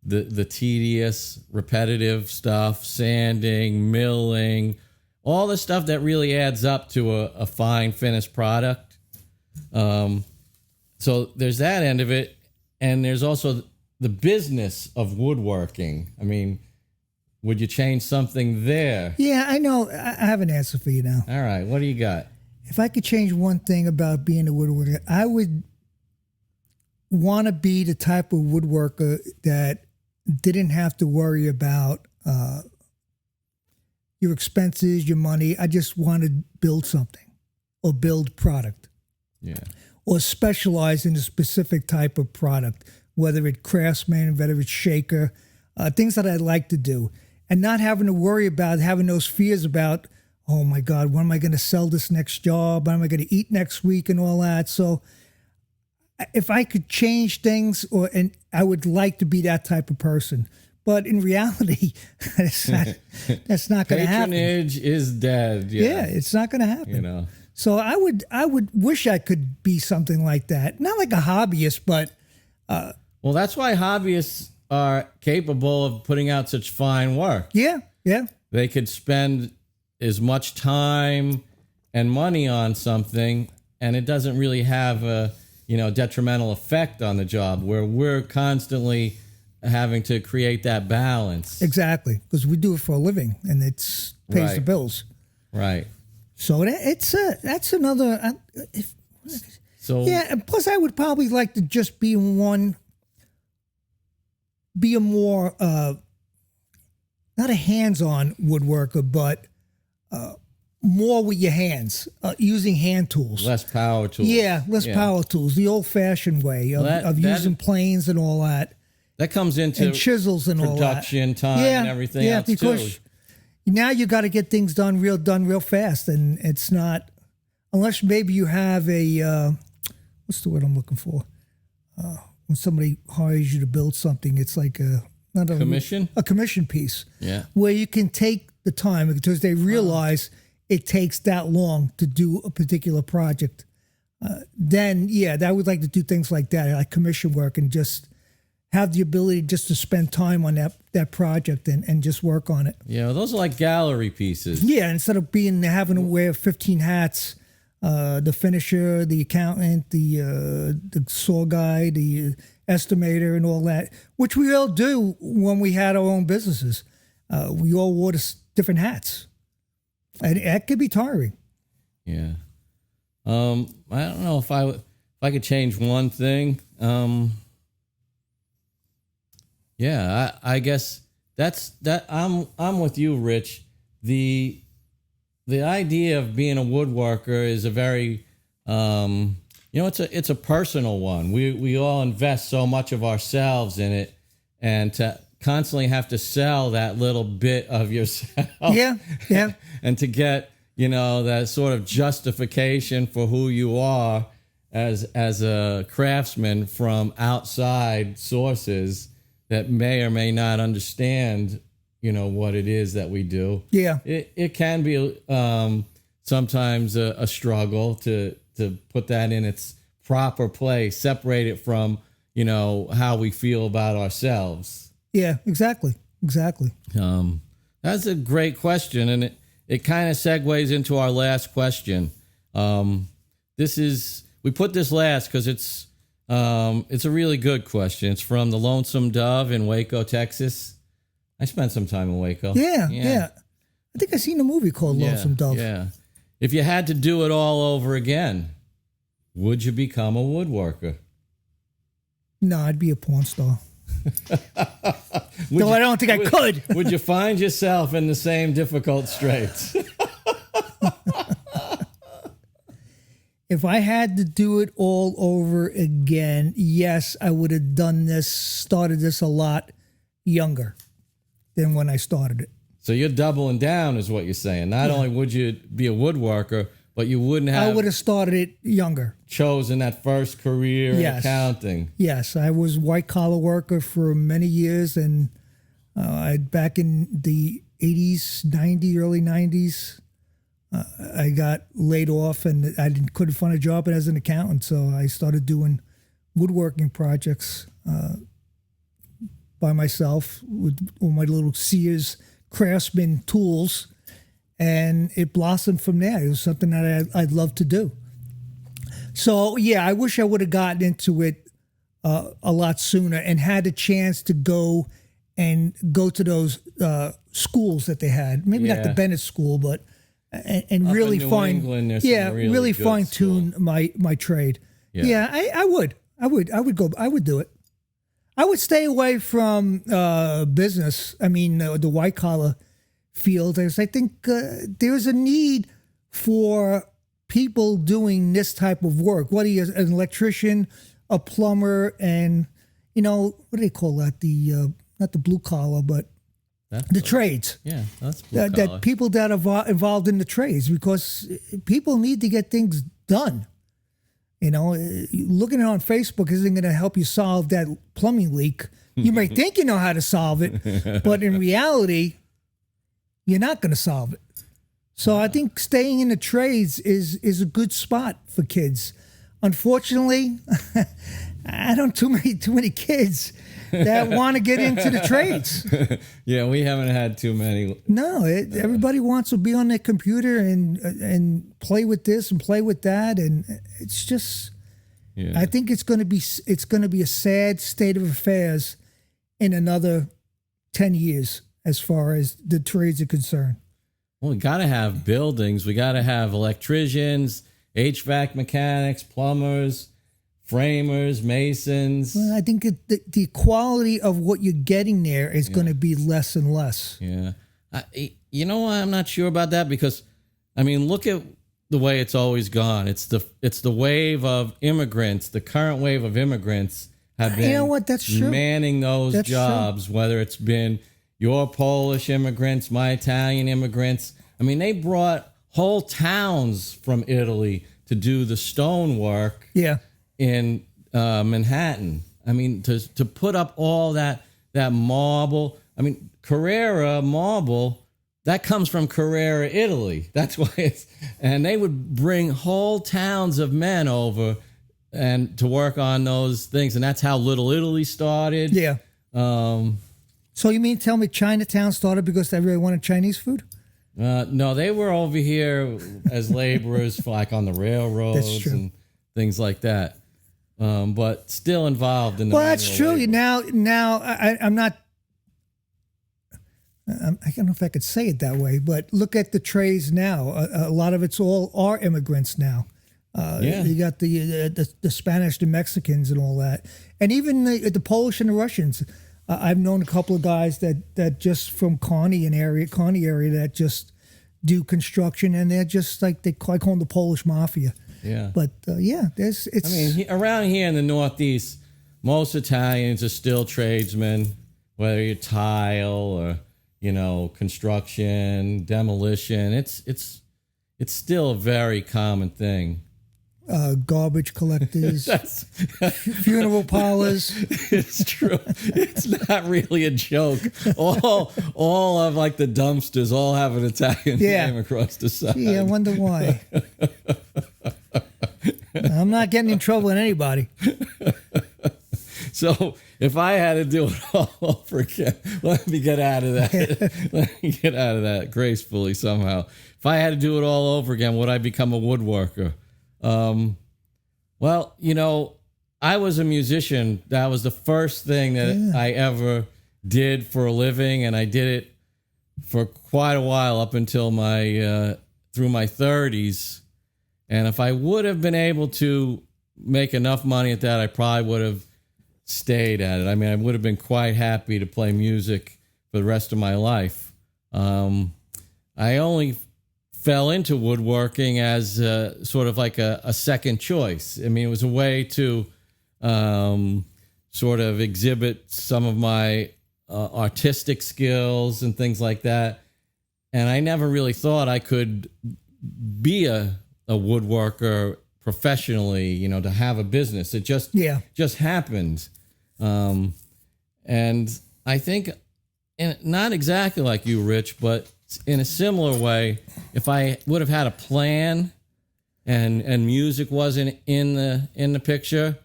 the tedious, repetitive stuff, sanding, milling, all the stuff that really adds up to a fine finished product. So there's that end of it. And there's also the business of woodworking. I mean, would you change something there? Yeah, I know. I have an answer for you now. All right. What do you got? If I could change one thing about being a woodworker, I would want to be the type of woodworker that didn't have to worry about your expenses, your money. I just want to build something or build product. Yeah. Or specialize in a specific type of product, whether it's craftsman, whether it's shaker, things that I'd like to do. And not having to worry about having those fears about, oh my God, when am I going to sell this next job? When am I going to eat next week and all that? So if I could change things, and I would like to be that type of person. But in reality, that's not going to happen. Patronage is dead. Yeah, it's not going to happen. So I would wish I could be something like that. Not like a hobbyist, but well, that's why hobbyists are capable of putting out such fine work. Yeah. They could spend as much time and money on something, and it doesn't really have a detrimental effect on the job, where we're constantly having to create that balance. Exactly, because we do it for a living, and it pays the bills. Right. So that's another. Yeah, and plus I would probably like to just be a more not a hands-on woodworker, but more with your hands, using hand tools. Less power tools. Yeah, less power tools. The old-fashioned way of using planes and all that. That comes into and chisels and all that. Production time and everything else too. Yeah, because now you got to get things done real fast, and it's not unless maybe you have a what's the word I'm looking for? When somebody hires you to build something, it's like a commission piece. Yeah, where you can take the time because they realize it takes that long to do a particular project. Then I would like to do things like that, like commission work, and just have the ability just to spend time on that project and just work on it. Yeah, those are like gallery pieces. Yeah, instead of having to wear 15 hats, the finisher, the accountant, the saw guy, the estimator, and all that, which we all do when we had our own businesses. We all wore different hats, and that could be tiring. Yeah, I don't know if I could change one thing. Yeah, I guess that's that. I'm with you, Rich. The idea of being a woodworker is a very, it's a personal one. We all invest so much of ourselves in it, and to constantly have to sell that little bit of yourself. Yeah. And to get that sort of justification for who you are as a craftsman from outside sources that may or may not understand, what it is that we do. Yeah. It can be sometimes a struggle to put that in its proper place, separate it from, how we feel about ourselves. Yeah, exactly. That's a great question. And it kind of segues into our last question. We put this last because it's a really good question. It's from the Lonesome Dove in Waco, Texas. I spent some time in Waco. Yeah. I think I seen a movie called Lonesome Dove. Yeah. If you had to do it all over again, would you become a woodworker? No, I'd be a porn star. No, I don't think I could. Would you find yourself in the same difficult straits? If I had to do it all over again, yes, I would have started this a lot younger than when I started it. So you're doubling down is what you're saying. Not only would you be a woodworker, but you wouldn't have... I would have started it younger. Chosen that first career in accounting. Yes, I was white-collar worker for many years, and back in the 80s, early 90s, I got laid off, and I couldn't find a job as an accountant, so I started doing woodworking projects by myself with all my little Sears Craftsman tools, and it blossomed from there. It was something that I'd love to do. So, yeah, I wish I would have gotten into it a lot sooner and had a chance to go to those schools that they had. Maybe not the Bennett School, but and really really fine tune my trade. Yeah, I would do it. I would stay away from business. I mean, the white collar field. I think there's a need for people doing this type of work. Whether you're an electrician, a plumber, and what do they call that? The not the blue collar, but the trades. Yeah, that's blue collar. That people that are involved in the trades, because people need to get things done. Looking on Facebook isn't going to help you solve that plumbing leak. You may think you know how to solve it, but in reality, you're not going to solve it. So I think staying in the trades is a good spot for kids. Unfortunately, I don't too many kids that want to get into the trades. Yeah, we haven't had too many. No, everybody wants to be on their computer and play with this and play with that, and it's just. Yeah. I think it's going to be a sad state of affairs in another 10 years as far as the trades are concerned. Well, we got to have buildings. We got to have electricians, HVAC mechanics, plumbers, framers, masons. Well, I think the quality of what you're getting there is going to be less and less. Yeah. I'm not sure about that because, I mean, look at the way it's always gone. It's the wave of immigrants, the current wave of immigrants have been That's true. manning those jobs, whether it's been your Polish immigrants, my Italian immigrants. I mean, they brought whole towns from Italy to do the stonework. Yeah. In Manhattan. I mean, to put up all that marble. I mean, Carrara marble, that comes from Carrara, Italy. That's why and they would bring whole towns of men over and to work on those things. And that's how Little Italy started. Yeah. So you mean tell me Chinatown started because everybody wanted Chinese food? No, they were over here as laborers for like on the railroads and things like that. But still involved in the. Well, that's true. Labor. Now I'm not. I don't know if I could say it that way, but look at the trades now. A lot of it's all are immigrants now. You got the Spanish, the Mexicans, and all that, and even the Polish and the Russians. I've known a couple of guys that just from Kearney area that just do construction, and they're just like I call them the Polish mafia. Yeah. But it's. I mean, around here in the Northeast, most Italians are still tradesmen, whether you're tile or construction, demolition. It's still a very common thing. Garbage collectors, funeral parlors. It's true. It's not really a joke. All of like the dumpsters all have an Italian name across the side. Gee, I wonder why. I'm not getting in trouble with anybody. So if I had to do it all over again, let me get out of that. Let me get out of that gracefully somehow. If I had to do it all over again, would I become a woodworker? Well, I was a musician. That was the first thing that I ever did for a living, and I did it for quite a while up until through my 30s. And if I would have been able to make enough money at that, I probably would have stayed at it. I mean, I would have been quite happy to play music for the rest of my life. I only fell into woodworking as sort of like a second choice. I mean, it was a way to sort of exhibit some of my artistic skills and things like that. And I never really thought I could be a woodworker professionally, to have a business. It just happened. And I think, not exactly like you, Rich, but in a similar way, if I would have had a plan and music wasn't in the picture,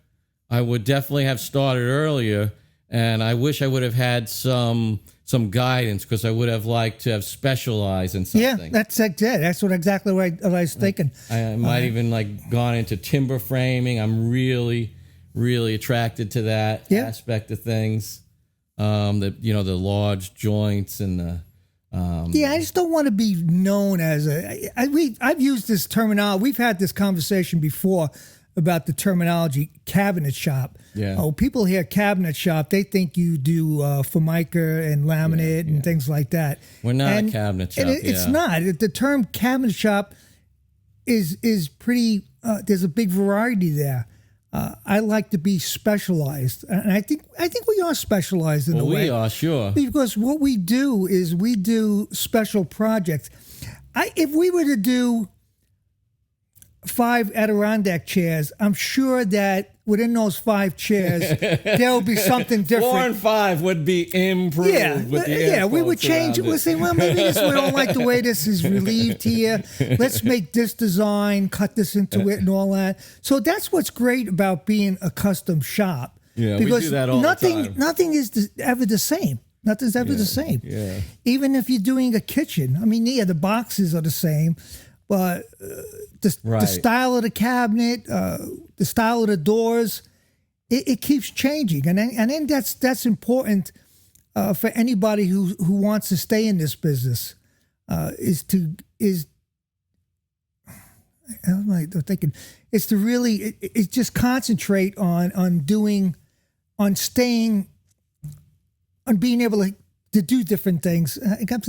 I would definitely have started earlier. And I wish I would have had some guidance, because I would have liked to have specialized in something. Yeah, that's exactly what I was thinking. I might even gone into timber framing. I'm really, really attracted to that aspect of things. The large joints and the. I just don't want to be known as I've used this terminology. We've had this conversation before about the terminology cabinet shop. Yeah. Oh, people hear cabinet shop, they think you do Formica and laminate and things like that. We're not a cabinet shop. It's not. The term cabinet shop is pretty. There's a big variety there. I like to be specialized, and I think we are specialized in a way. We are, sure. Because what we do is we do special projects. If we were to do 5 Adirondack chairs, I'm sure that within those 5 chairs, there will be something different. 4 and 5 would be improved. We would change it. We'd say, well, maybe we don't like the way this is relieved here. Let's make this design, cut this into it and all that. So that's what's great about being a custom shop. Yeah, because we do that all the time. Nothing is ever the same. Nothing's ever the same. Yeah. Even if you're doing a kitchen. I mean, the boxes are the same, but the style of the cabinet, the style of the doors, it keeps changing, and then that's important for anybody who wants to stay in this business. Is to really just concentrate on being able to do different things.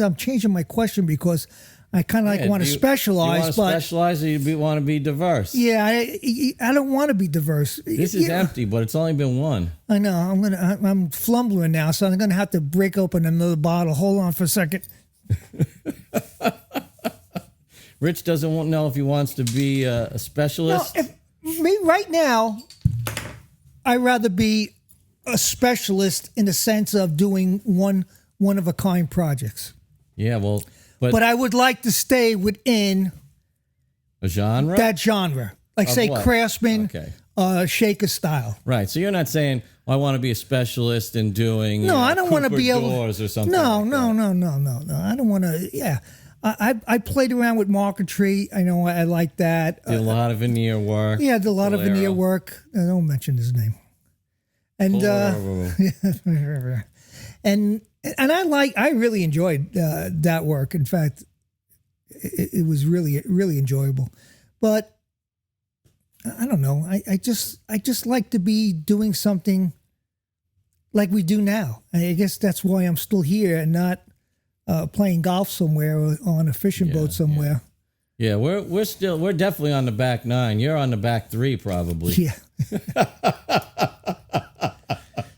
I'm changing my question because I kind of want to specialize. You want to specialize, or you want to be diverse? Yeah, I don't want to be diverse. This is empty, but it's only been one. I know. I'm flumbling now, so I'm gonna have to break open another bottle. Hold on for a second. Rich doesn't know if he wants to be a specialist. No, me right now, I'd rather be a specialist in the sense of doing one of a kind projects. Yeah, well. But I would like to stay within a genre? That genre. Like, say, what? Craftsman, shaker style. Right. So you're not saying, I want to be a specialist in doing I don't want to be able doors or something. No. I don't want to. Yeah. I played around with marquetry. I know I like that. Did a lot of veneer work. Yeah, did a lot of veneer work. I don't mention his name. And and I really enjoyed that work. In fact, it was really, really enjoyable. But I don't know. I just like to be doing something like we do now. I guess that's why I'm still here and not playing golf somewhere or on a fishing boat somewhere. Yeah, we're definitely on the back 9. You're on the back 3 probably. Yeah.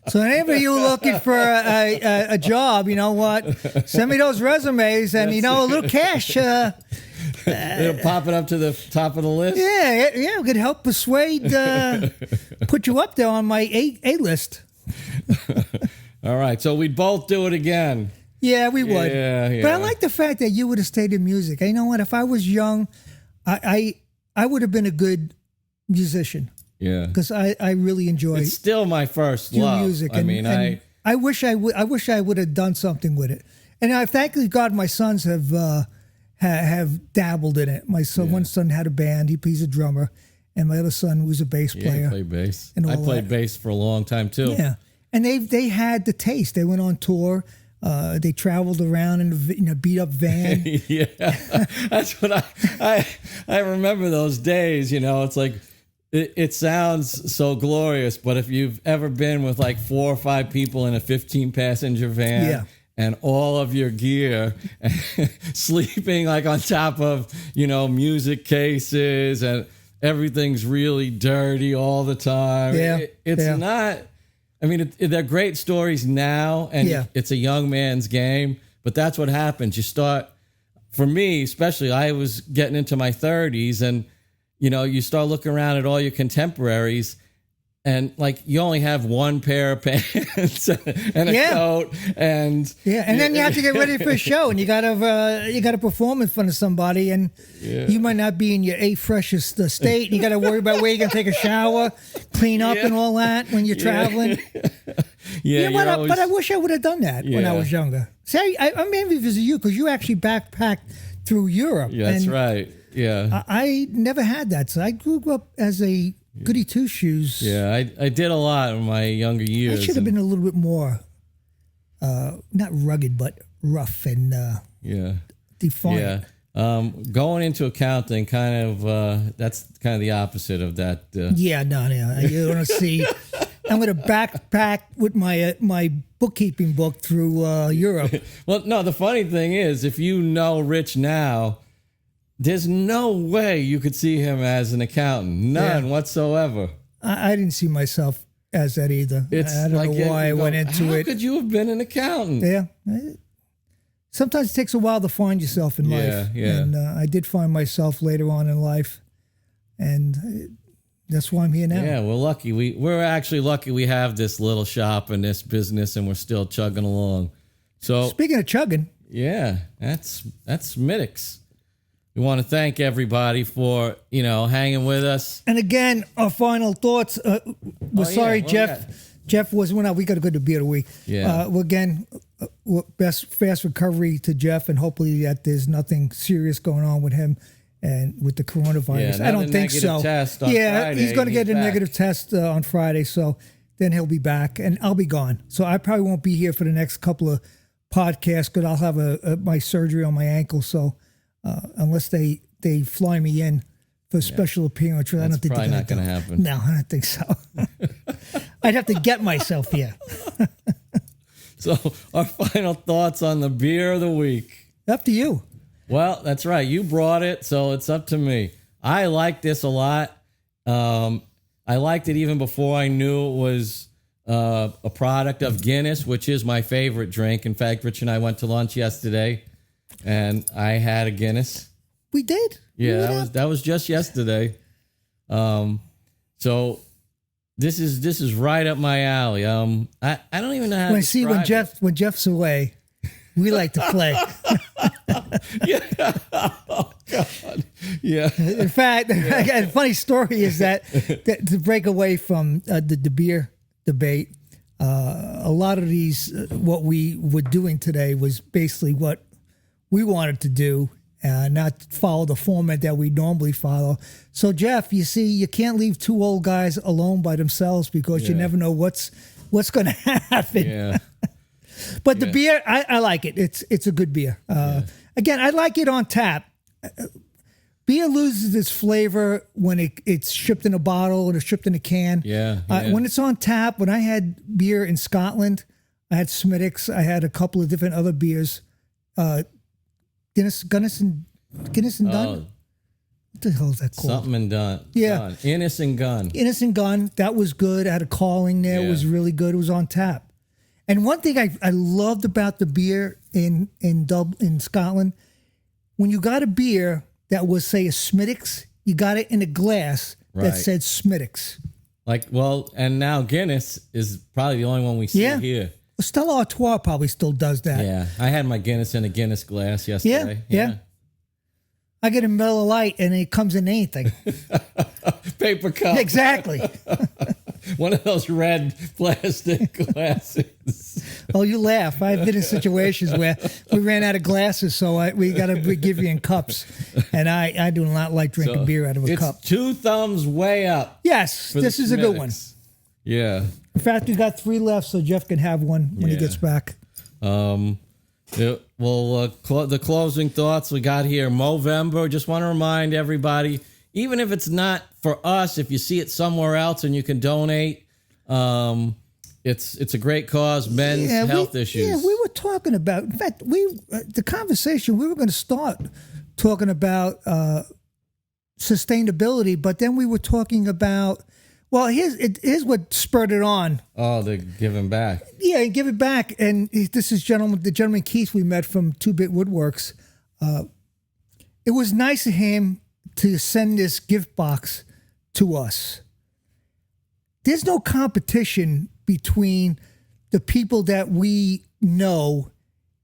So any of you looking for a job, you know what? Send me those resumes and, a little cash. It'll pop it up to the top of the list? Yeah, it could help persuade, put you up there on my A list. All right, so we'd both do it again. Yeah, we would. Yeah. But I like the fact that you would have stayed in music. You know what? If I was young, I would have been a good musician. Yeah. because I really enjoy It's still my first your love. music. I wish I would have done something with it. And I thank God my sons have dabbled in it. My son, one son had a band. He's a drummer, and my other son was a bass player. I play bass. And I all played that. bass for a long time too. Yeah, and they had the taste. They went on tour. They traveled around in a beat up van. Yeah, that's what I remember those days. It's like it sounds so glorious, but if you've ever been with like 4 or 5 people in a 15-passenger van. Yeah. And all of your gear, sleeping like on top of, music cases, and everything's really dirty all the time. Yeah. It's not, I mean, they're great stories now, and it's a young man's game, but that's what happens. You start, for me, especially, I was getting into my 30s, and, you start looking around at all your contemporaries, and like you only have one pair of pants and a coat, and then you have to get ready for a show, and you gotta perform in front of somebody, and you might not be in your freshest state. And you got to worry about where you're gonna take a shower, clean up, and all that when you're traveling. But I wish I would have done that when I was younger. See, I'm envious of you because you actually backpacked through Europe. Yeah, that's right. Yeah, I never had that, so I grew up as a goody two shoes. Yeah, I did a lot in my younger years. I should have been a little bit more, not rugged, but rough and defiant. Yeah, going into accounting, that's kind of the opposite of that. No. You want to see? I'm going to backpack with my bookkeeping book through Europe. Well, no, the funny thing is, if you know Rich now, there's no way you could see him as an accountant. None whatsoever. I didn't see myself as that either. I don't know why I went into it. How could you have been an accountant? Yeah. Sometimes it takes a while to find yourself in life. Yeah. And I did find myself later on in life. And that's why I'm here now. Yeah, we're lucky. We're actually lucky we have this little shop and this business, and we're still chugging along. So speaking of chugging. Yeah, that's Middix. We want to thank everybody for, hanging with us. And again, our final thoughts. We're sorry, Jeff. Jeff went out. We got to go to beer of the week. Yeah. Again, fast recovery to Jeff, and hopefully that there's nothing serious going on with him and with the coronavirus. Yeah, I don't think so. Test on Friday, he's going to get a back. negative test on Friday, so then he'll be back, and I'll be gone. So I probably won't be here for the next couple of podcasts because I'll have my surgery on my ankle. So. Unless they fly me in for a special appearance, I don't think probably not going to happen. No, I don't think so. I'd have to get myself here. So, our final thoughts on the beer of the week. Up to you. Well, that's right. You brought it, so it's up to me. I like this a lot. I liked it even before I knew it was a product of Guinness, which is my favorite drink. In fact, Rich and I went to lunch yesterday. And I had a Guinness. We did? Yeah, that was just yesterday. So this is right up my alley. I don't even know how to describe it. When Jeff's away, we like to play. Yeah. Oh God. Yeah. In fact, a funny story is that to break away from the beer debate, a lot of these what we were doing today was basically what we wanted to do, not follow the format that we normally follow. So, Jeff, you see, you can't leave 2 old guys alone by themselves because you never know what's going to happen. Yeah. But the beer, I like it. It's a good beer. Again, I like it on tap. Beer loses its flavor when it's shipped in a bottle or it's shipped in a can. Yeah. When it's on tap, when I had beer in Scotland, I had Smithwick's, I had a couple of different other beers. Guinness and Dunn? What the hell is that called? Something and Dunn. Yeah. Innis and Gunn. Innis and Gunn. That was good. I had a calling there. It was really good. It was on tap. And one thing I loved about the beer in Scotland, when you got a beer that was, say, a Smithwick's, you got it in a glass that said Smithwick's. And now Guinness is probably the only one we see here. Stella Artois probably still does that. Yeah, I had my Guinness in a Guinness glass yesterday. Yeah. I get a Miller Lite and it comes in anything. Paper cup. Exactly. One of those red plastic glasses. Oh, you laugh. I've been in situations where we ran out of glasses, so we got to give you in cups. And I do not like drinking beer out of a cup. It's 2 thumbs way up. Yes, this is a good one. Yeah. In fact, we got 3 left, so Jeff can have one when he gets back. The closing thoughts we got here. Movember. Just want to remind everybody, even if it's not for us, if you see it somewhere else and you can donate, it's a great cause. Men's health issues. Yeah, we were talking about. In fact, the conversation we were going to start talking about sustainability, but then we were talking about. Well, here's what spurred it on. Oh, the giving back. Yeah, give it back. And this is the gentleman Keith we met from 2-Bit Woodworks. It was nice of him to send this gift box to us. There's no competition between the people that we know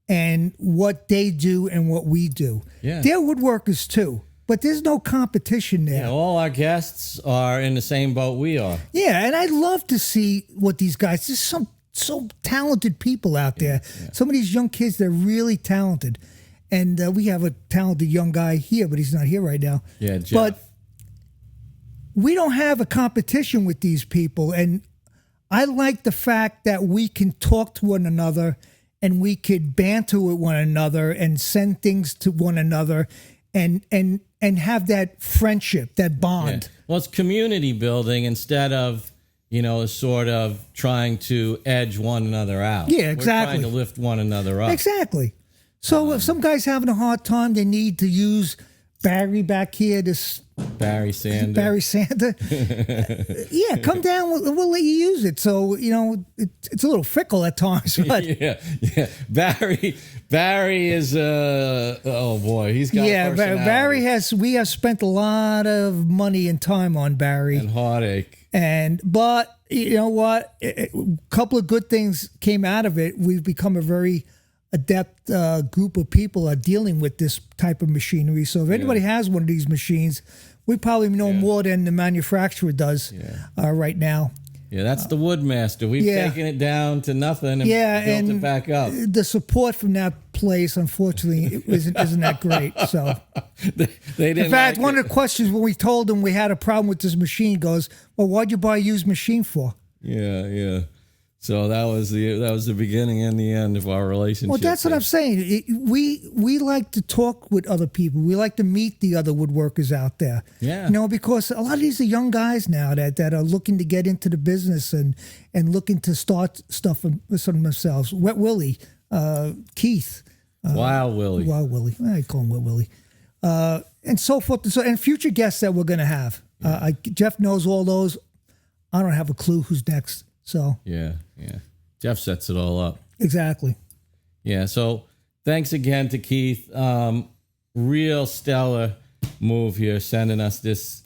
and what they do and what we do. Yeah. They're woodworkers too. But there's no competition there. Yeah, all our guests are in the same boat we are. Yeah, and I'd love to see what these guys. There's some so talented people out there. Yeah. Some of these young kids, they're really talented. And we have a talented young guy here, but he's not here right now. Yeah, Jeff. But we don't have a competition with these people. And I like the fact that we can talk to one another and we could banter with one another and send things to one another and have that friendship, that bond. Yeah. Well, it's community building instead of, sort of trying to edge one another out. Yeah, exactly. We're trying to lift one another up. Exactly. So if some guy's having a hard time, they need to use Barry back here, Barry Sander. Yeah, come down. We'll let you use it. So, it's a little fickle at times. But yeah. Barry is, oh boy, he's got a personality. We have spent a lot of money and time on Barry. And heartache. But you know what? A couple of good things came out of it. We've become a very adept group of people are dealing with this type of machinery. So if anybody has one of these machines, we probably know more than the manufacturer does right now. Yeah, that's the Woodmaster. We've taken it down to nothing and built it back up. The support from that place, unfortunately, isn't that great. So, they didn't. In fact, one of the questions when we told them we had a problem with this machine goes, "Well, why'd you buy a used machine for?" Yeah. So that was the beginning and the end of our relationship. Well, that's what I'm saying. We like to talk with other people. We like to meet the other woodworkers out there. Yeah. Because a lot of these are young guys now that are looking to get into the business and looking to start stuff for themselves. Wet Willie, Keith. Wild Willie. I call him Wet Willie. And so forth. And future guests that we're going to have. Jeff knows all those. I don't have a clue who's next. So yeah. Jeff sets it all up. Exactly. Yeah. So thanks again to Keith. Real stellar move here, sending us this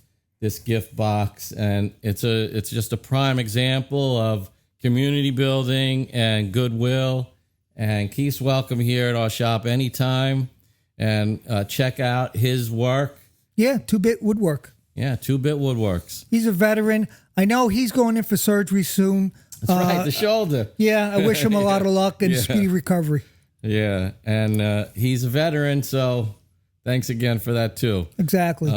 gift box, and it's just a prime example of community building and goodwill. And Keith's welcome here at our shop anytime, and check out his work. Yeah, 2-Bit Woodwork. Yeah, 2-Bit Woodworks. He's a veteran. I know he's going in for surgery soon. That's right, the shoulder. Yeah, I wish him a lot of luck and speedy recovery. Yeah, and he's a veteran, so thanks again for that too. Exactly.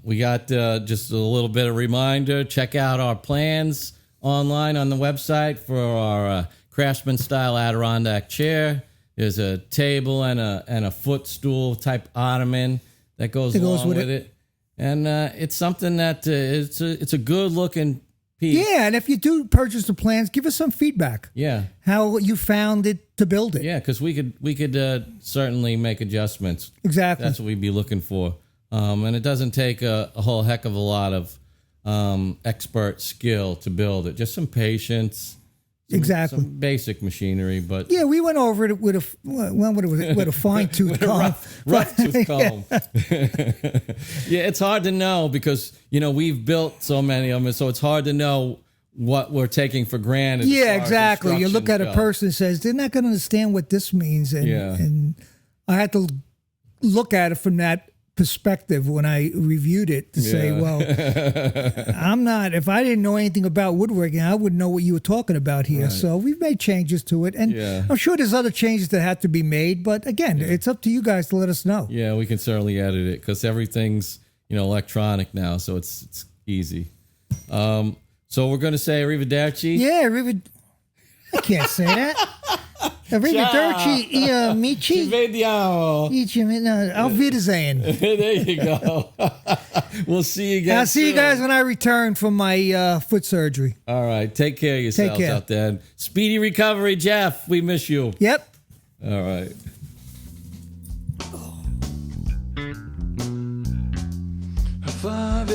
We got just a little bit of reminder. Check out our plans online on the website for our craftsman style Adirondack chair. There's a table and a footstool type ottoman that goes along with it. And it's something that it's a good looking piece. Yeah, and if you do purchase the plans, give us some feedback. Yeah, how you found it to build it. Yeah, because we could certainly make adjustments. Exactly, that's what we'd be looking for. And it doesn't take a whole heck of a lot of expert skill to build it. Just some patience. Some basic machinery, but yeah, we went over it with a fine tooth comb, rough tooth comb. Yeah, it's hard to know because we've built so many of them, so it's hard to know what we're taking for granted. Yeah, exactly. You look at a person and says they're not going to understand what this means, and I had to look at it from that perspective when I reviewed it to say, well, I'm not, if I didn't know anything about woodworking, I wouldn't know what you were talking about here. Right. So we've made changes to it. And I'm sure there's other changes that have to be made. But again, it's up to you guys to let us know. Yeah, we can certainly edit it because everything's, electronic now. So it's easy. So we're going to say arrivederci. Yeah, I can't say that. Arrivederci, amici. Ci vediamo. Auf Wiedersehen. There you go. We'll see you again. I'll see you guys when I return from my foot surgery. All right. Take care of yourselves out there. And speedy recovery, Jeff. We miss you. Yep. All right. Five